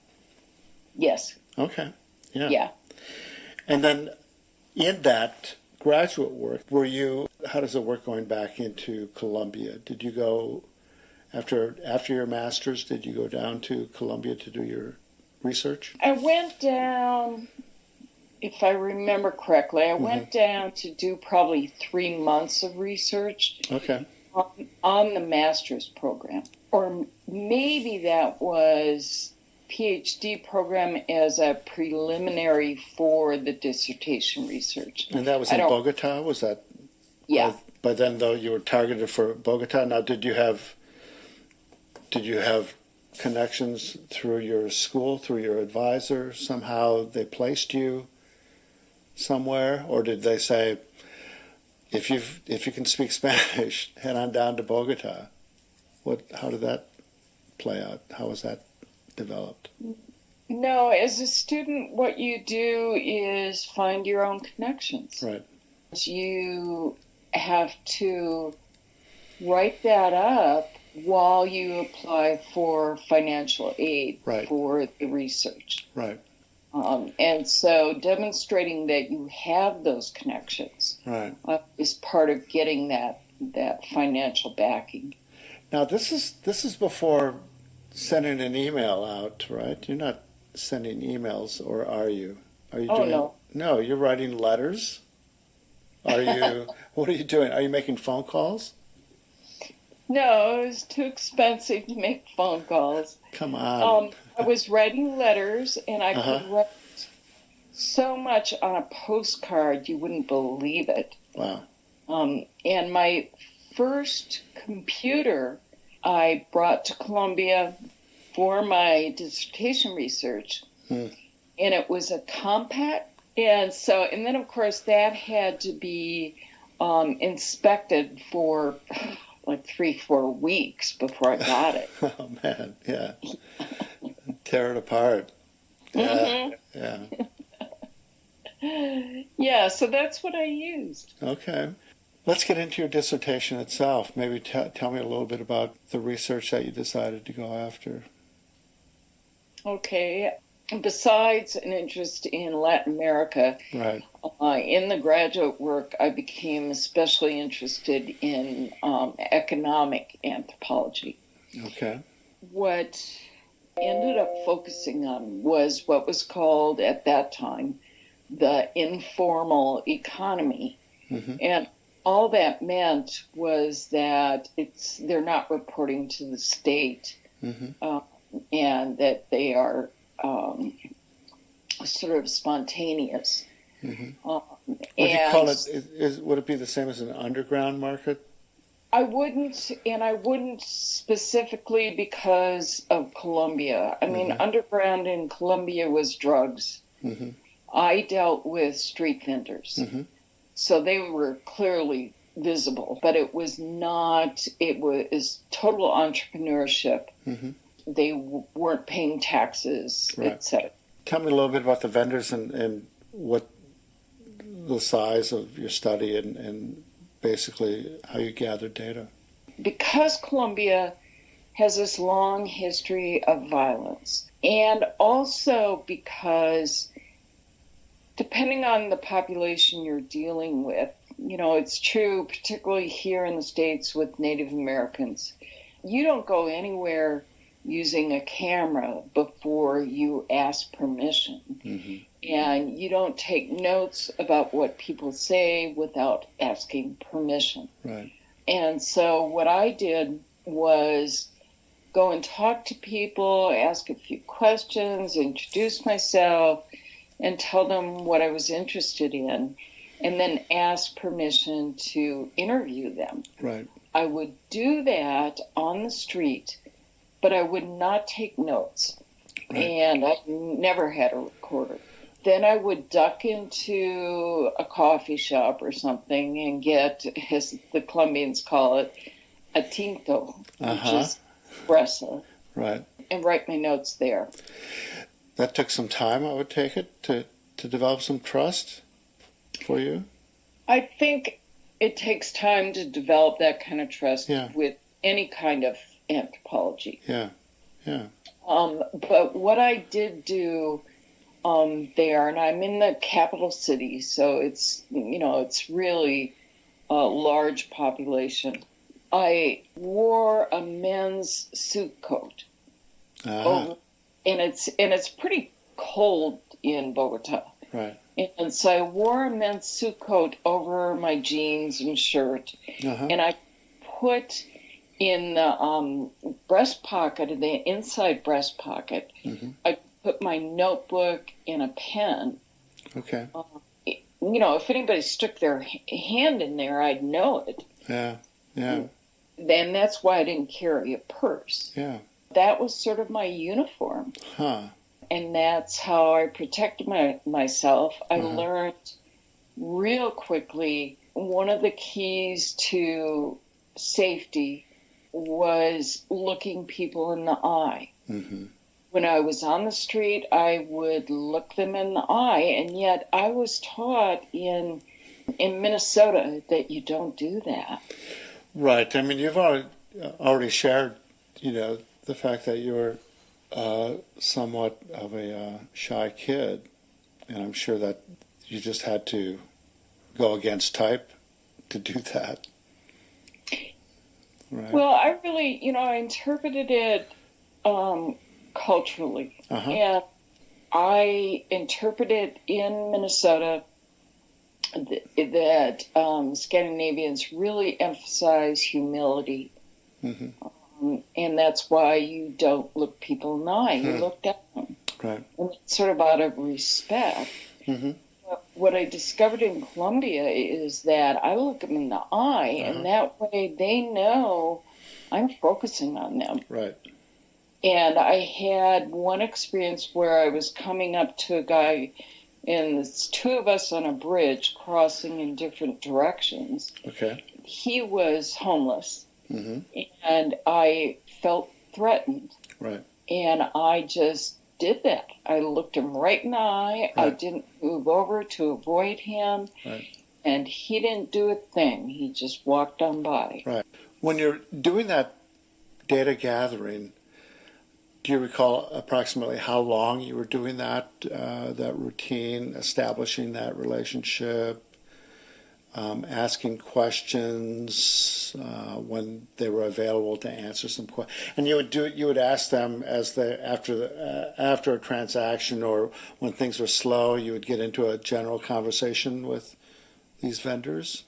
Yes. Okay. Yeah. Yeah. And then in that graduate work, how does it work going back into Colombia? Did you go after your master's, did you go down to Colombia to do your research? I went down, if I remember correctly, I went down to do probably 3 months of research. Okay. On the master's program. Or maybe that was PhD program as a preliminary for the dissertation research. And that was in Bogata? Was that? Yeah. By then, though, you were targeted for Bogata. Now, did you have connections through your school, through your advisor? Somehow they placed you somewhere, or did they say, if you can speak Spanish, head on down to Bogata? How did that play out? How was that developed? No, as a student, what you do is find your own connections. Right. You have to write that up while you apply for financial aid for the research. Right. And so demonstrating that you have those connections is part of getting that financial backing. Now, this is before sending an email out, right? You're not sending emails, or are you? Are you doing? No. No, you're writing letters. Are you? What are you doing? Are you making phone calls? No, it was too expensive to make phone calls. Come on. I was writing letters, and I could write so much on a postcard you wouldn't believe it. Wow. And my first computer I brought to Colombia for my dissertation research, and it was a compact. And then of course that had to be inspected for like 3-4 weeks before I got it. Oh man, yeah. Tear it apart. Yeah. Yeah. Yeah, so that's what I used. Okay. Let's get into your dissertation itself. Maybe tell me a little bit about the research that you decided to go after. Okay. Besides an interest in Latin America, in the graduate work, I became especially interested in economic anthropology. Okay. What ended up focusing on was what was called at that time the informal economy. And all that meant was that they're not reporting to the state, and that they are sort of spontaneous. What do you call it? Would it be the same as an underground market? I wouldn't specifically because of Colombia. I mean, underground in Colombia was drugs. I dealt with street vendors. So they were clearly visible, but it was total entrepreneurship. They weren't paying taxes, etc. Tell me a little bit about the vendors and what the size of your study and basically how you gathered data. Because Colombia has this long history of violence, and also because depending on the population you're dealing with, it's true, particularly here in the States with Native Americans, you don't go anywhere using a camera before you ask permission. Mm-hmm. And you don't take notes about what people say without asking permission. Right. And so what I did was go and talk to people, ask a few questions, introduce myself, and tell them what I was interested in, and then ask permission to interview them. Right. I would do that on the street, but I would not take notes. Right. And I never had a recorder. Then I would duck into a coffee shop or something and get, as the Colombians call it, a tinto, which is espresso. Right. And write my notes there. That took some time, I would take it, to develop some trust for you? I think it takes time to develop that kind of trust with any kind of anthropology. Yeah, yeah. But what I did do there, and I'm in the capital city, so it's really a large population. I wore a men's suit coat, and it's pretty cold in Bogata. Right. And so I wore a men's suit coat over my jeans and shirt, and I put in the breast pocket, in the inside breast pocket, I put my notebook and a pen. Okay. If anybody stuck their hand in there, I'd know it. Yeah, yeah. Then that's why I didn't carry a purse. Yeah. That was sort of my uniform. Huh. And that's how I protected myself. I learned real quickly one of the keys to safety was looking people in the eye. Mm-hmm. When I was on the street, I would look them in the eye, and yet I was taught in Minnesota that you don't do that. Right. I mean, you've already shared, the fact that you're somewhat of a shy kid, and I'm sure that you just had to go against type to do that. Right. Well, I really, I interpreted it culturally, and I interpreted in Minnesota that Scandinavians really emphasize humility. And that's why you don't look people in the eye. You look down. Right. And it's sort of out of respect. What I discovered in Colombia is that I look them in the eye, and that way they know I'm focusing on them. Right. And I had one experience where I was coming up to a guy, and it's two of us on a bridge crossing in different directions. Okay. He was homeless. And I felt threatened. Right. And I just did that. I looked him right in the eye. Right. I didn't move over to avoid him. Right. And he didn't do a thing. He just walked on by. Right. When you're doing that data gathering, do you recall approximately how long you were doing that routine, establishing that relationship, asking questions when they were available to answer some questions? And you would ask them after a transaction, or when things were slow, you would get into a general conversation with these vendors?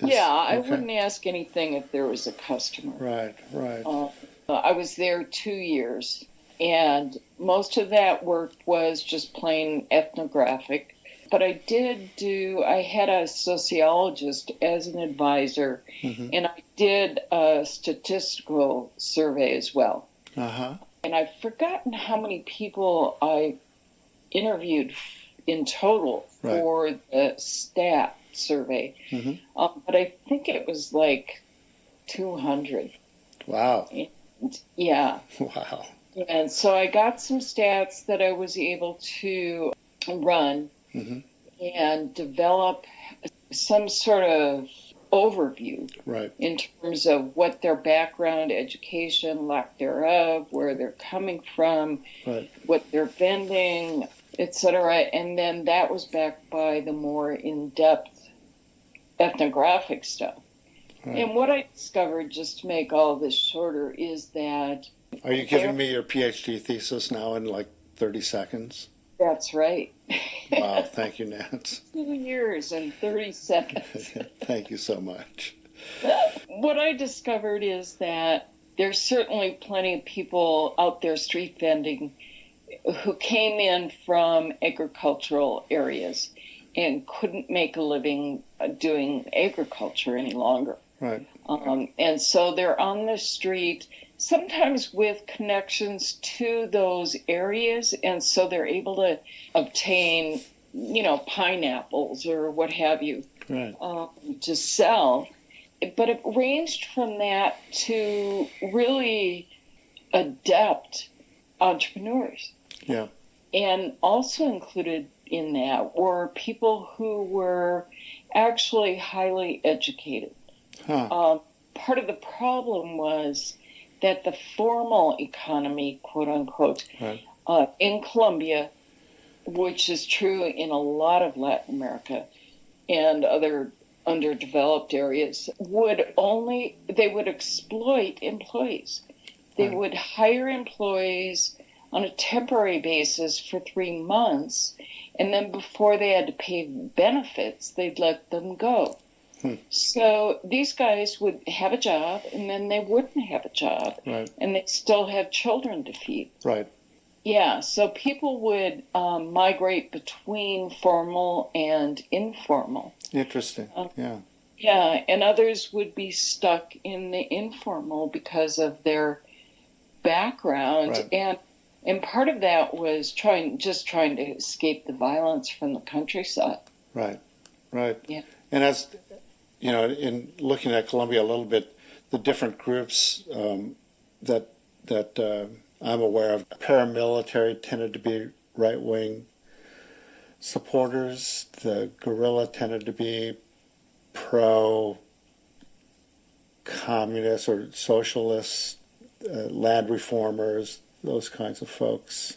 I wouldn't ask anything if there was a customer. Right, right. I was there 2 years, and most of that work was just plain ethnographic. But I had a sociologist as an advisor, and I did a statistical survey as well. And I've forgotten how many people I interviewed in total for the stat survey. But I think it was like 200. Wow. And, yeah. Wow. And so I got some stats that I was able to run and develop some sort of overview in terms of what their background, education, lack thereof, where they're coming from, what they're vending, etc. And then that was backed by the more in-depth ethnographic stuff. And what I discovered, just to make all this shorter, is that Are you giving me your PhD thesis now in like 30 seconds? That's right. Wow, thank you, Nance. 2 years and 30 seconds. Thank you so much. What I discovered is that there's certainly plenty of people out there street vending who came in from agricultural areas and couldn't make a living doing agriculture any longer. Right. And so they're on the street, sometimes with connections to those areas, and so they're able to obtain, pineapples or what have you, Right. to sell. But it ranged from that to really adept entrepreneurs. Yeah. And also included in that were people who were actually highly educated. Huh. Part of the problem was that the formal economy, quote unquote, Right. In Colombia, which is true in a lot of Latin America and other underdeveloped areas, they would exploit employees. They Right. would hire employees on a temporary basis for 3 months, and then before they had to pay benefits, they'd let them go. So these guys would have a job, and then they wouldn't have a job, Right. and they still have children to feed. Right. Yeah, so people would migrate between formal and informal. Interesting. Yeah. Yeah, and others would be stuck in the informal because of their background. Right. And part of that was trying to escape the violence from the countryside. Right. Right. Yeah. And as in looking at Colombia a little bit, the different groups that I'm aware of, paramilitary tended to be right-wing supporters. The guerrilla tended to be pro-communist or socialist, land reformers, those kinds of folks.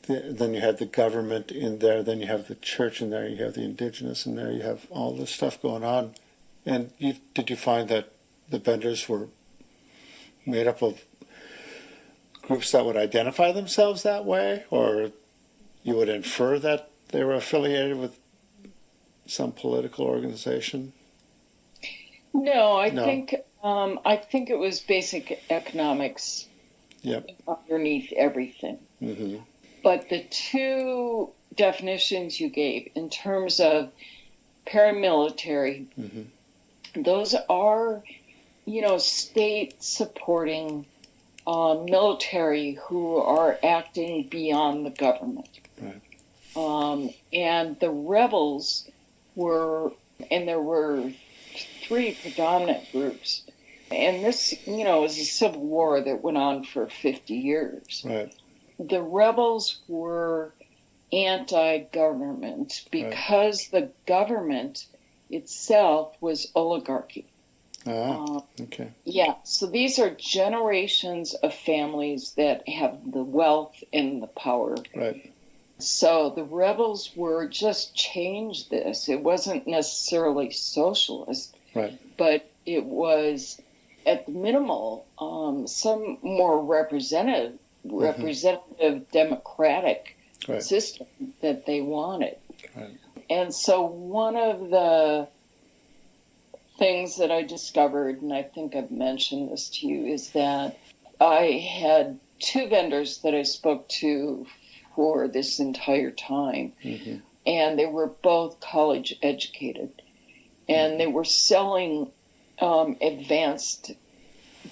Then you have the government in there, then you have the church in there, you have the indigenous in there, you have all this stuff going on. And did you find that the vendors were made up of groups that would identify themselves that way, or you would infer that they were affiliated with some political organization? No, I think it was basic economics. Yep. Underneath everything. Mm-hmm. But the two definitions you gave in terms of paramilitary, Mm-hmm. those are, state supporting military who are acting beyond the government. Right. And the rebels there were 3 predominant groups. And this, was a civil war that went on for 50 years. Right. The rebels were anti-government because the government itself was oligarchy. Okay. Yeah, so these are generations of families that have the wealth and the power. Right. So the rebels were just changed this. It wasn't necessarily socialist, Right. but it was at the minimal some more representative democratic Right. system that they wanted. Right. And so one of the things that I discovered, and I think I've mentioned this to you, is that I had 2 vendors that I spoke to for this entire time, Mm-hmm. and they were both college educated, and they were selling advanced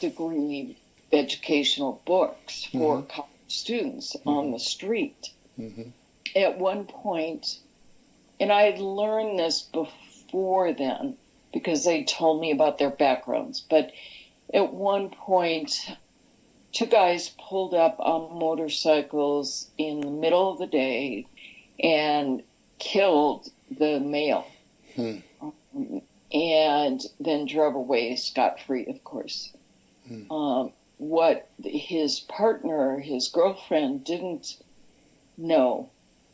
degree educational books for college students on the street. Mm-hmm. At one point, and I had learned this before then because they told me about their backgrounds, but at one point, 2 guys pulled up on motorcycles in the middle of the day and killed the male. And then drove away scot-free, of course. What his partner, his girlfriend, didn't know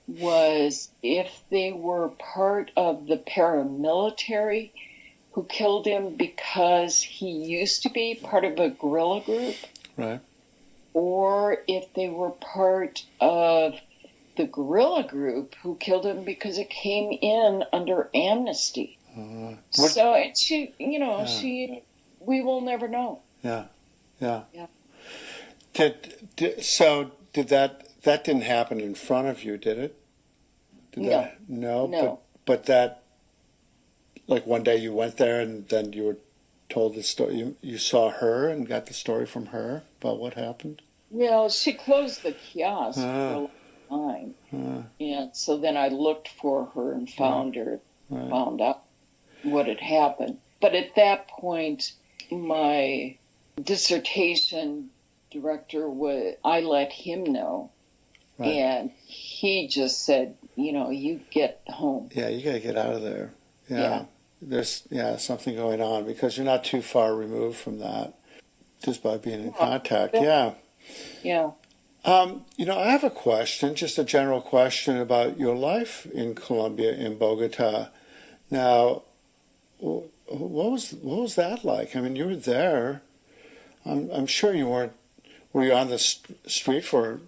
was if they were part of the paramilitary who killed him because he used to be part of a guerrilla group, Right. or if they were part of the guerrilla group who killed him because it came in under amnesty. So we will never know. Yeah, yeah. Yeah. Did that didn't happen in front of you, did it? No. But that, like one day you went there and then you were told the story. You saw her and got the story from her about what happened. Well, she closed the kiosk for a long time, and so then I looked for her and found her, found out what had happened. But at that point, my dissertation director I let him know, and he just said, you get home. Yeah, you gotta get out of there. Yeah. There's something going on because you're not too far removed from that just by being in contact. Yeah. I have a question, just a general question about your life in Colombia, in Bogata. Now, what was that like? I mean, you were there. I'm sure you weren't. Were you on the street for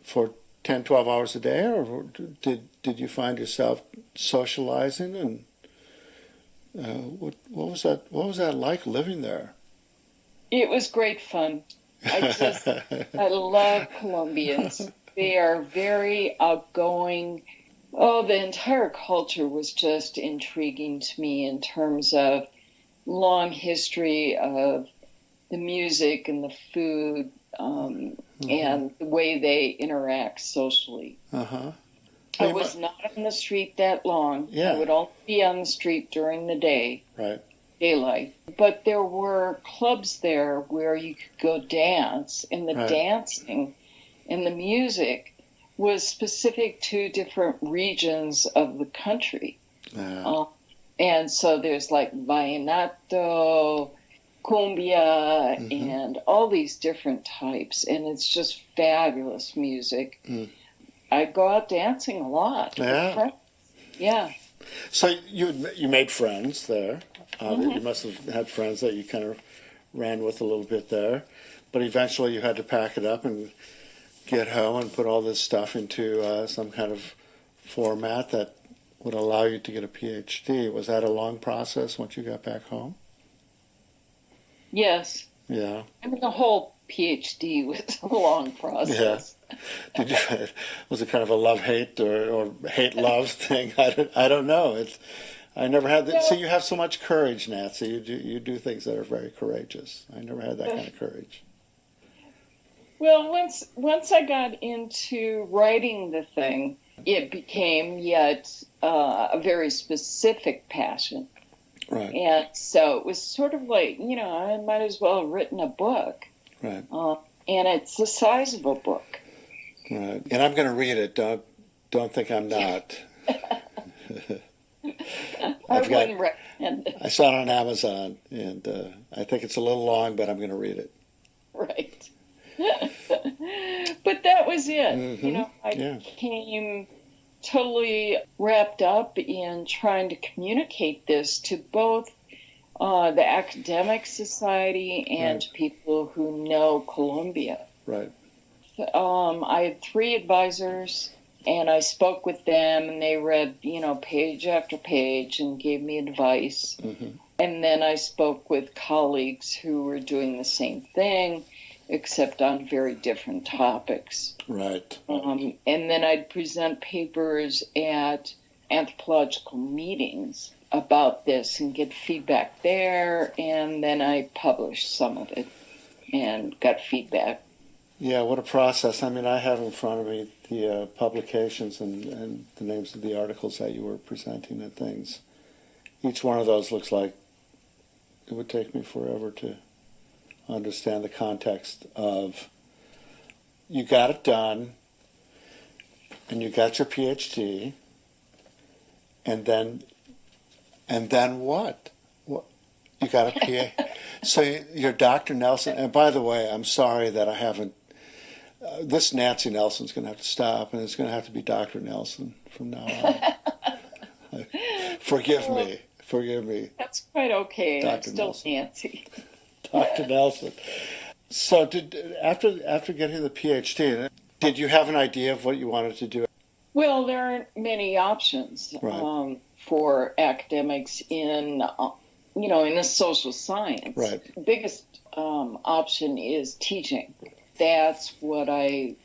10, 12 hours a day, or did you find yourself socializing? And what was that? What was that like living there? It was great fun. I love Colombians. They are very outgoing. Oh, the entire culture was just intriguing to me in terms of long history of the music and the food, and the way they interact socially. I was not on the street that long. Yeah. I would only be on the street during the day. Right. Daylight. But there were clubs there where you could go dance, and the dancing and the music was specific to different regions of the country. And so there's like vallenato, cumbia, and all these different types, and it's just fabulous music. I go out dancing a lot. Yeah. So you made friends there. You must have had friends that you kind of ran with a little bit there, but eventually you had to pack it up and get home and put all this stuff into some kind of format that would allow you to get a PhD. Was that a long process once you got back home? Yes. Yeah. I mean, the whole PhD was a long process. Yeah. Was it kind of a love-hate or hate-love thing? I don't know. I never had that. So you have so much courage, Nancy. You do things that are very courageous. I never had that kind of courage. Well, once I got into writing the thing, it became yet a very specific passion. Right. And so it was sort of like, I might as well have written a book. Right. And it's the size of a book. Right. And I'm going to read it. Don't think I'm not. I wouldn't recommend it. I saw it on Amazon, and I think it's a little long, but I'm going to read it. Right. But that was it. I became totally wrapped up in trying to communicate this to both the academic society and to people who know Colombia. Right. I had 3 advisors, and I spoke with them, and they read, page after page and gave me advice. And then I spoke with colleagues who were doing the same thing, except on very different topics. Right. And then I'd present papers at anthropological meetings about this and get feedback there, and then I published some of it and got feedback. Yeah, what a process. I mean, I have in front of me the publications and the names of the articles that you were presenting and things. Each one of those looks like it would take me forever to understand the context of you got it done and you got your PhD and then what? You got a PhD. So you're Dr. Nelson. And by the way, I'm sorry that I haven't. This Nancy Nelson's going to have to stop, and it's going to have to be Dr. Nelson from now on. Forgive me. That's quite okay. Dr. I'm still Nelson. Nancy. Dr. Nelson. So after getting the PhD, did you have an idea of what you wanted to do? Well, there aren't many options Right. for academics in a social science. Right. The biggest option is teaching. That's what I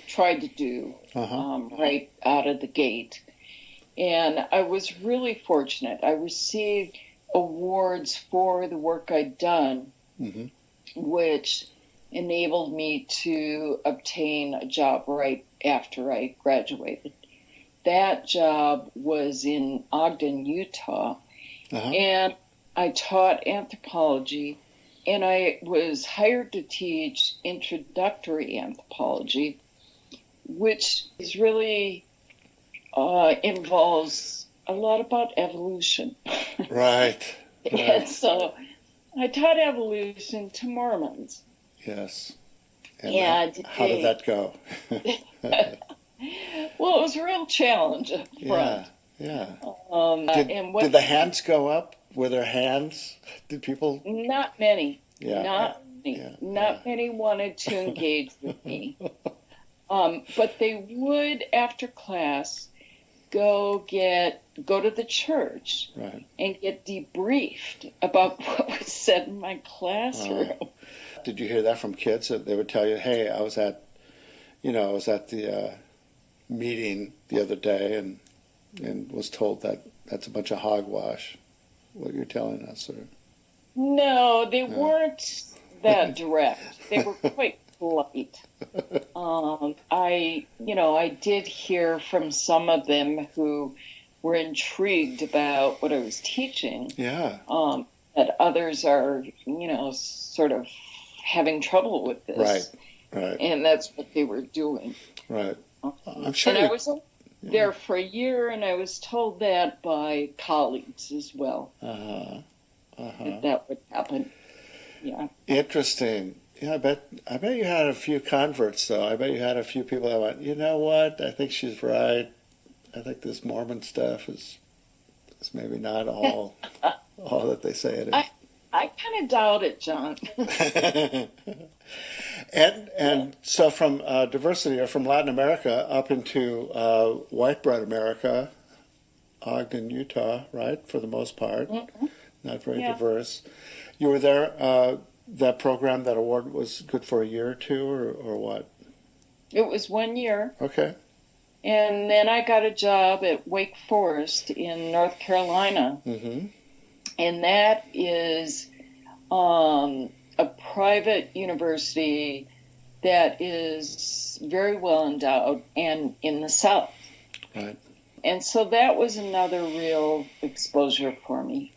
tried to do right out of the gate. And I was really fortunate. I received awards for the work I'd done, which enabled me to obtain a job right after I graduated. That job was in Ogden, Utah, and I taught anthropology, and I was hired to teach introductory anthropology, which is really involves a lot about evolution. Right. And so I taught evolution to Mormons. Yes. And how did that go? Well, it was a real challenge up front. Yeah. Did the hands go up? Were there hands? Did people? Not many. Yeah. Not many. Not many wanted to engage with me. But they would, after class, go to the church and get debriefed about what was said in my classroom. Did you hear that from kids? That they would tell you, "Hey, I was at the meeting the other day and was told that that's a bunch of hogwash, what you're telling us." Or no, they weren't that direct. They were quite polite. I did hear from some of them who were intrigued about what I was teaching. Yeah. That others are, sort of having trouble with this. Right. And that's what they were doing. Right. I'm sure. And I was there for a year, and I was told that by colleagues as well. That would happen. Yeah. Interesting. Yeah, I bet you had a few converts, though. I bet you had a few people that went, you know what? I think she's right. I think this Mormon stuff is maybe not all that they say it is. I kind of doubt it, John. And so from diversity, or from Latin America up into white bread America, Ogden, Utah, right, for the most part, not very diverse. You were there. That program, that award was good for a year or two, or what? It was 1 year. Okay. And then I got a job at Wake Forest in North Carolina. And that is a private university that is very well endowed and in the South. Right. And so that was another real exposure for me.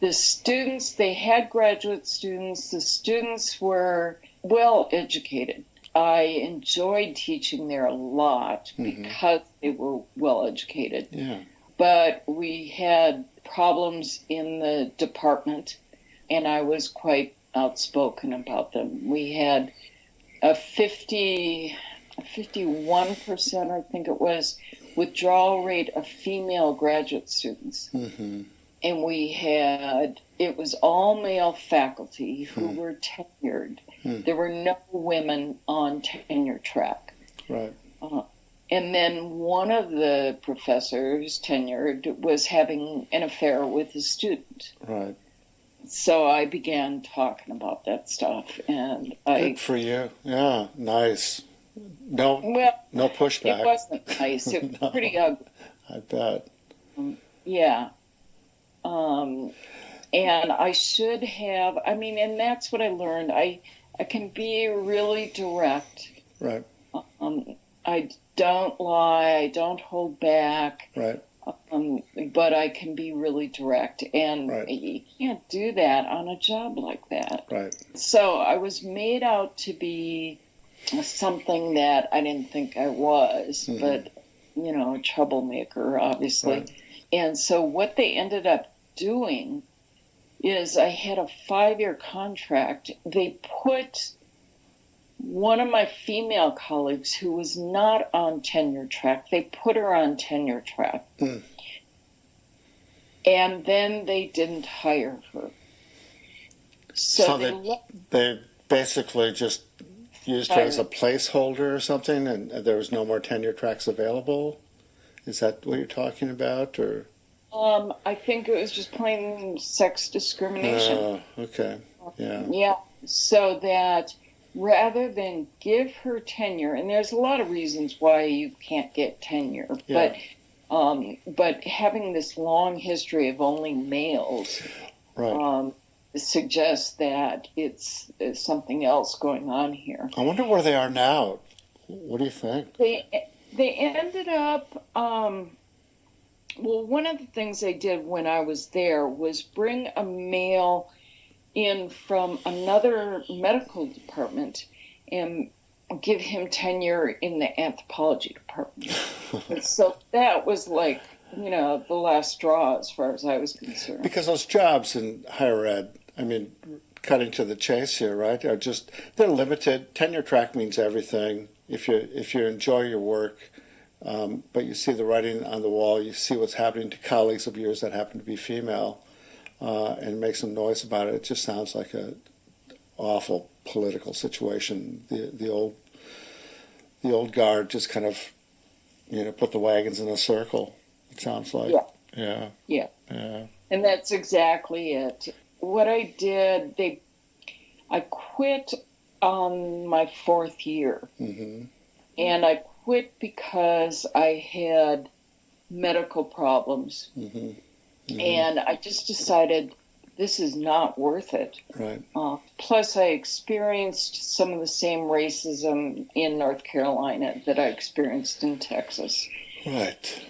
The students, they had graduate students. The students were well educated. I enjoyed teaching there a lot because they were well educated. Yeah. But we had problems in the department, and I was quite outspoken about them. We had a 51%, I think it was, withdrawal rate of female graduate students. And it was all male faculty who were tenured. There were no women on tenure track. Right. And then one of the professors tenured was having an affair with a student. Right. So I began talking about that stuff, and Good for you. Yeah, nice. No pushback. It wasn't nice. It was pretty ugly. I bet. Yeah. And I should have, and that's what I learned. I can be really direct. Right. I don't lie. I don't hold back. Right. But I can be really direct. And you can't do that on a job like that. Right. So I was made out to be something that I didn't think I was, but, a troublemaker, obviously. Right. And so what they ended up doing is I had a 5-year contract. They put one of my female colleagues who was not on tenure track, they put her on tenure track. And then they didn't hire her. So they basically just used her as a placeholder or something, and there was no more tenure tracks available? Is that what you're talking about, or? I think it was just plain sex discrimination. Oh, okay. Yeah. Yeah. So that rather than give her tenure, and there's a lot of reasons why you can't get tenure, Yeah. but having this long history of only males, Right. suggests that it's something else going on here. I wonder where they are now. What do you think? They ended up. Well, one of the things they did when I was there was bring a male in from another medical department and give him tenure in the anthropology department. And so that was like, the last straw as far as I was concerned. Because those jobs in higher ed, I mean, cutting to the chase here, right? They're limited. Tenure track means everything. If you enjoy your work, but you see the writing on the wall, you see what's happening to colleagues of yours that happen to be female, and make some noise about it. It just sounds like a awful political situation. The old guard just kind of, put the wagons in a circle. It sounds like. Yeah. Yeah. And that's exactly it. What I did, I quit on my fourth year. Mm-hmm. And I quit because I had medical problems. Mm-hmm. Mm-hmm. And I just decided this is not worth it. Right. Plus, I experienced some of the same racism in North Carolina that I experienced in Texas. Right.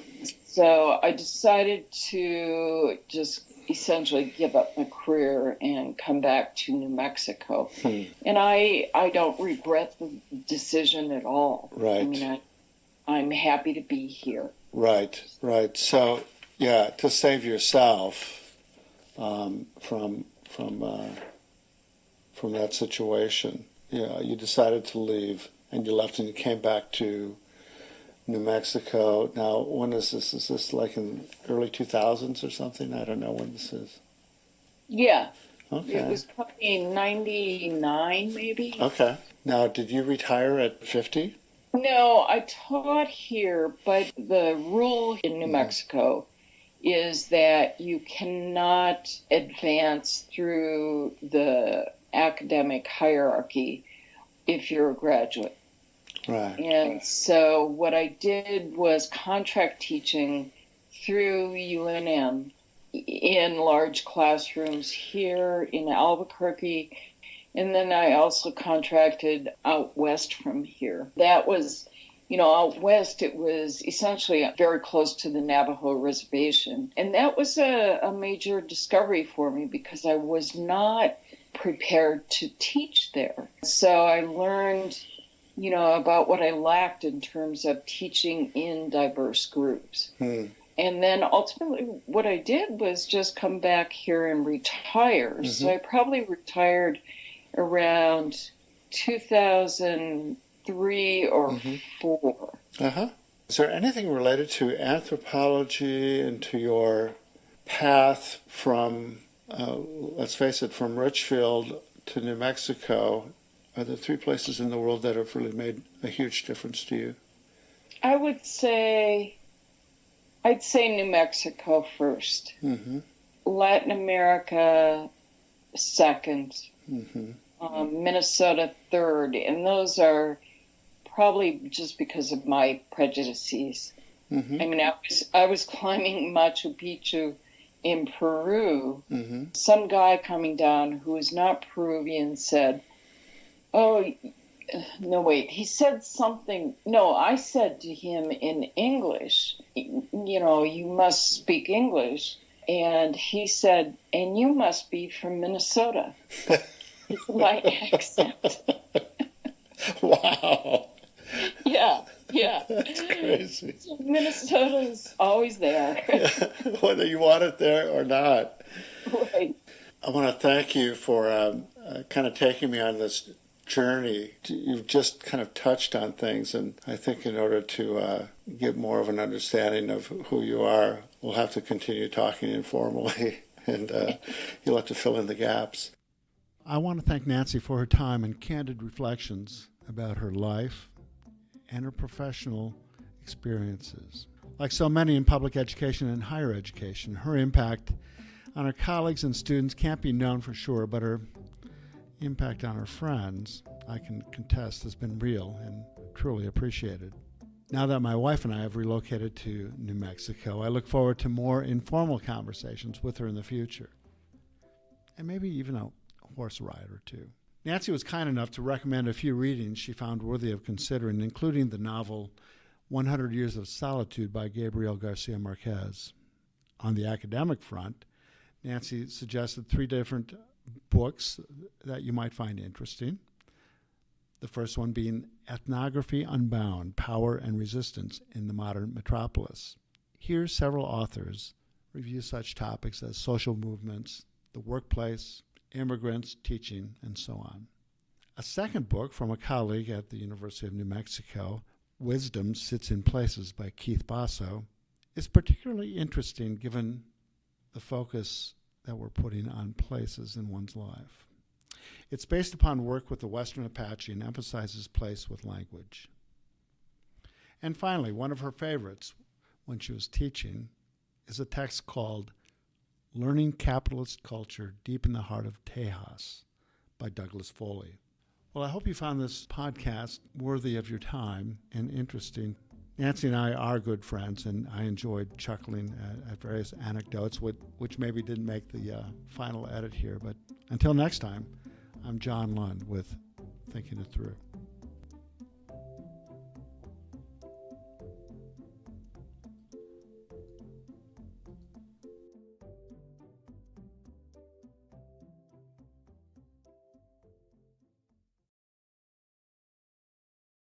So I decided to just essentially give up my career and come back to New Mexico. And I don't regret the decision at all. Right. I mean, I'm happy to be here. Right. So, yeah, to save yourself from that situation, you decided to leave, and you left, and you came back to New Mexico. Now, when is this? Is this like in early 2000s or something? I don't know when this is. Yeah. Okay. It was probably 99, maybe. Okay. Now, did you retire at 50? No, I taught here, but the rule in New Mexico is that you cannot advance through the academic hierarchy if you're a graduate. Right. And so what I did was contract teaching through UNM in large classrooms here in Albuquerque. And then I also contracted out west from here. That was, out west, it was essentially very close to the Navajo reservation. And that was a major discovery for me because I was not prepared to teach there. So I learned about what I lacked in terms of teaching in diverse groups. And then ultimately what I did was just come back here and retire. Mm-hmm. So I probably retired around 2003 or 4. Uh-huh. Is there anything related to anthropology and to your path from, let's face it, from Richfield to New Mexico? Are there 3 places in the world that have really made a huge difference to you? I'd say New Mexico first. Mm-hmm. Latin America second. Mm-hmm. Minnesota third. And those are probably just because of my prejudices. Mm-hmm. I mean, I was climbing Machu Picchu in Peru. Mm-hmm. Some guy coming down who was not Peruvian said, "Oh, no, wait." He said something. No, I said to him in English, "You must speak English." And he said, "And you must be from Minnesota." My accent. Wow. Yeah. That's crazy. Minnesota's always there. Whether you want it there or not. Right. I want to thank you for kind of taking me on this journey. You've just kind of touched on things, and I think in order to get more of an understanding of who you are, we'll have to continue talking informally, and you'll have to fill in the gaps. I want to thank Nancy for her time and candid reflections about her life and her professional experiences. Like so many in public education and higher education, her impact on her colleagues and students can't be known for sure, but her impact on her friends, I can contest, has been real and truly appreciated. Now that my wife and I have relocated to New Mexico, I look forward to more informal conversations with her in the future, and maybe even a horse ride or two. Nancy was kind enough to recommend a few readings she found worthy of considering, including the novel 100 Years of Solitude by Gabriel Garcia Marquez. On the academic front, Nancy suggested 3 different books that you might find interesting. The first one being Ethnography Unbound, Power and Resistance in the Modern Metropolis. Here, several authors review such topics as social movements, the workplace, immigrants, teaching, and so on. A second book from a colleague at the University of New Mexico, Wisdom Sits in Places by Keith Basso, is particularly interesting given the focus that we're putting on places in one's life. It's based upon work with the Western Apache and emphasizes place with language. And finally, one of her favorites when she was teaching is a text called Learning Capitalist Culture Deep in the Heart of Tejas by Douglas Foley. Well, I hope you found this podcast worthy of your time and interesting. Nancy and I are good friends, and I enjoyed chuckling at various anecdotes, which maybe didn't make the final edit here. But until next time, I'm John Lund with Thinking It Through.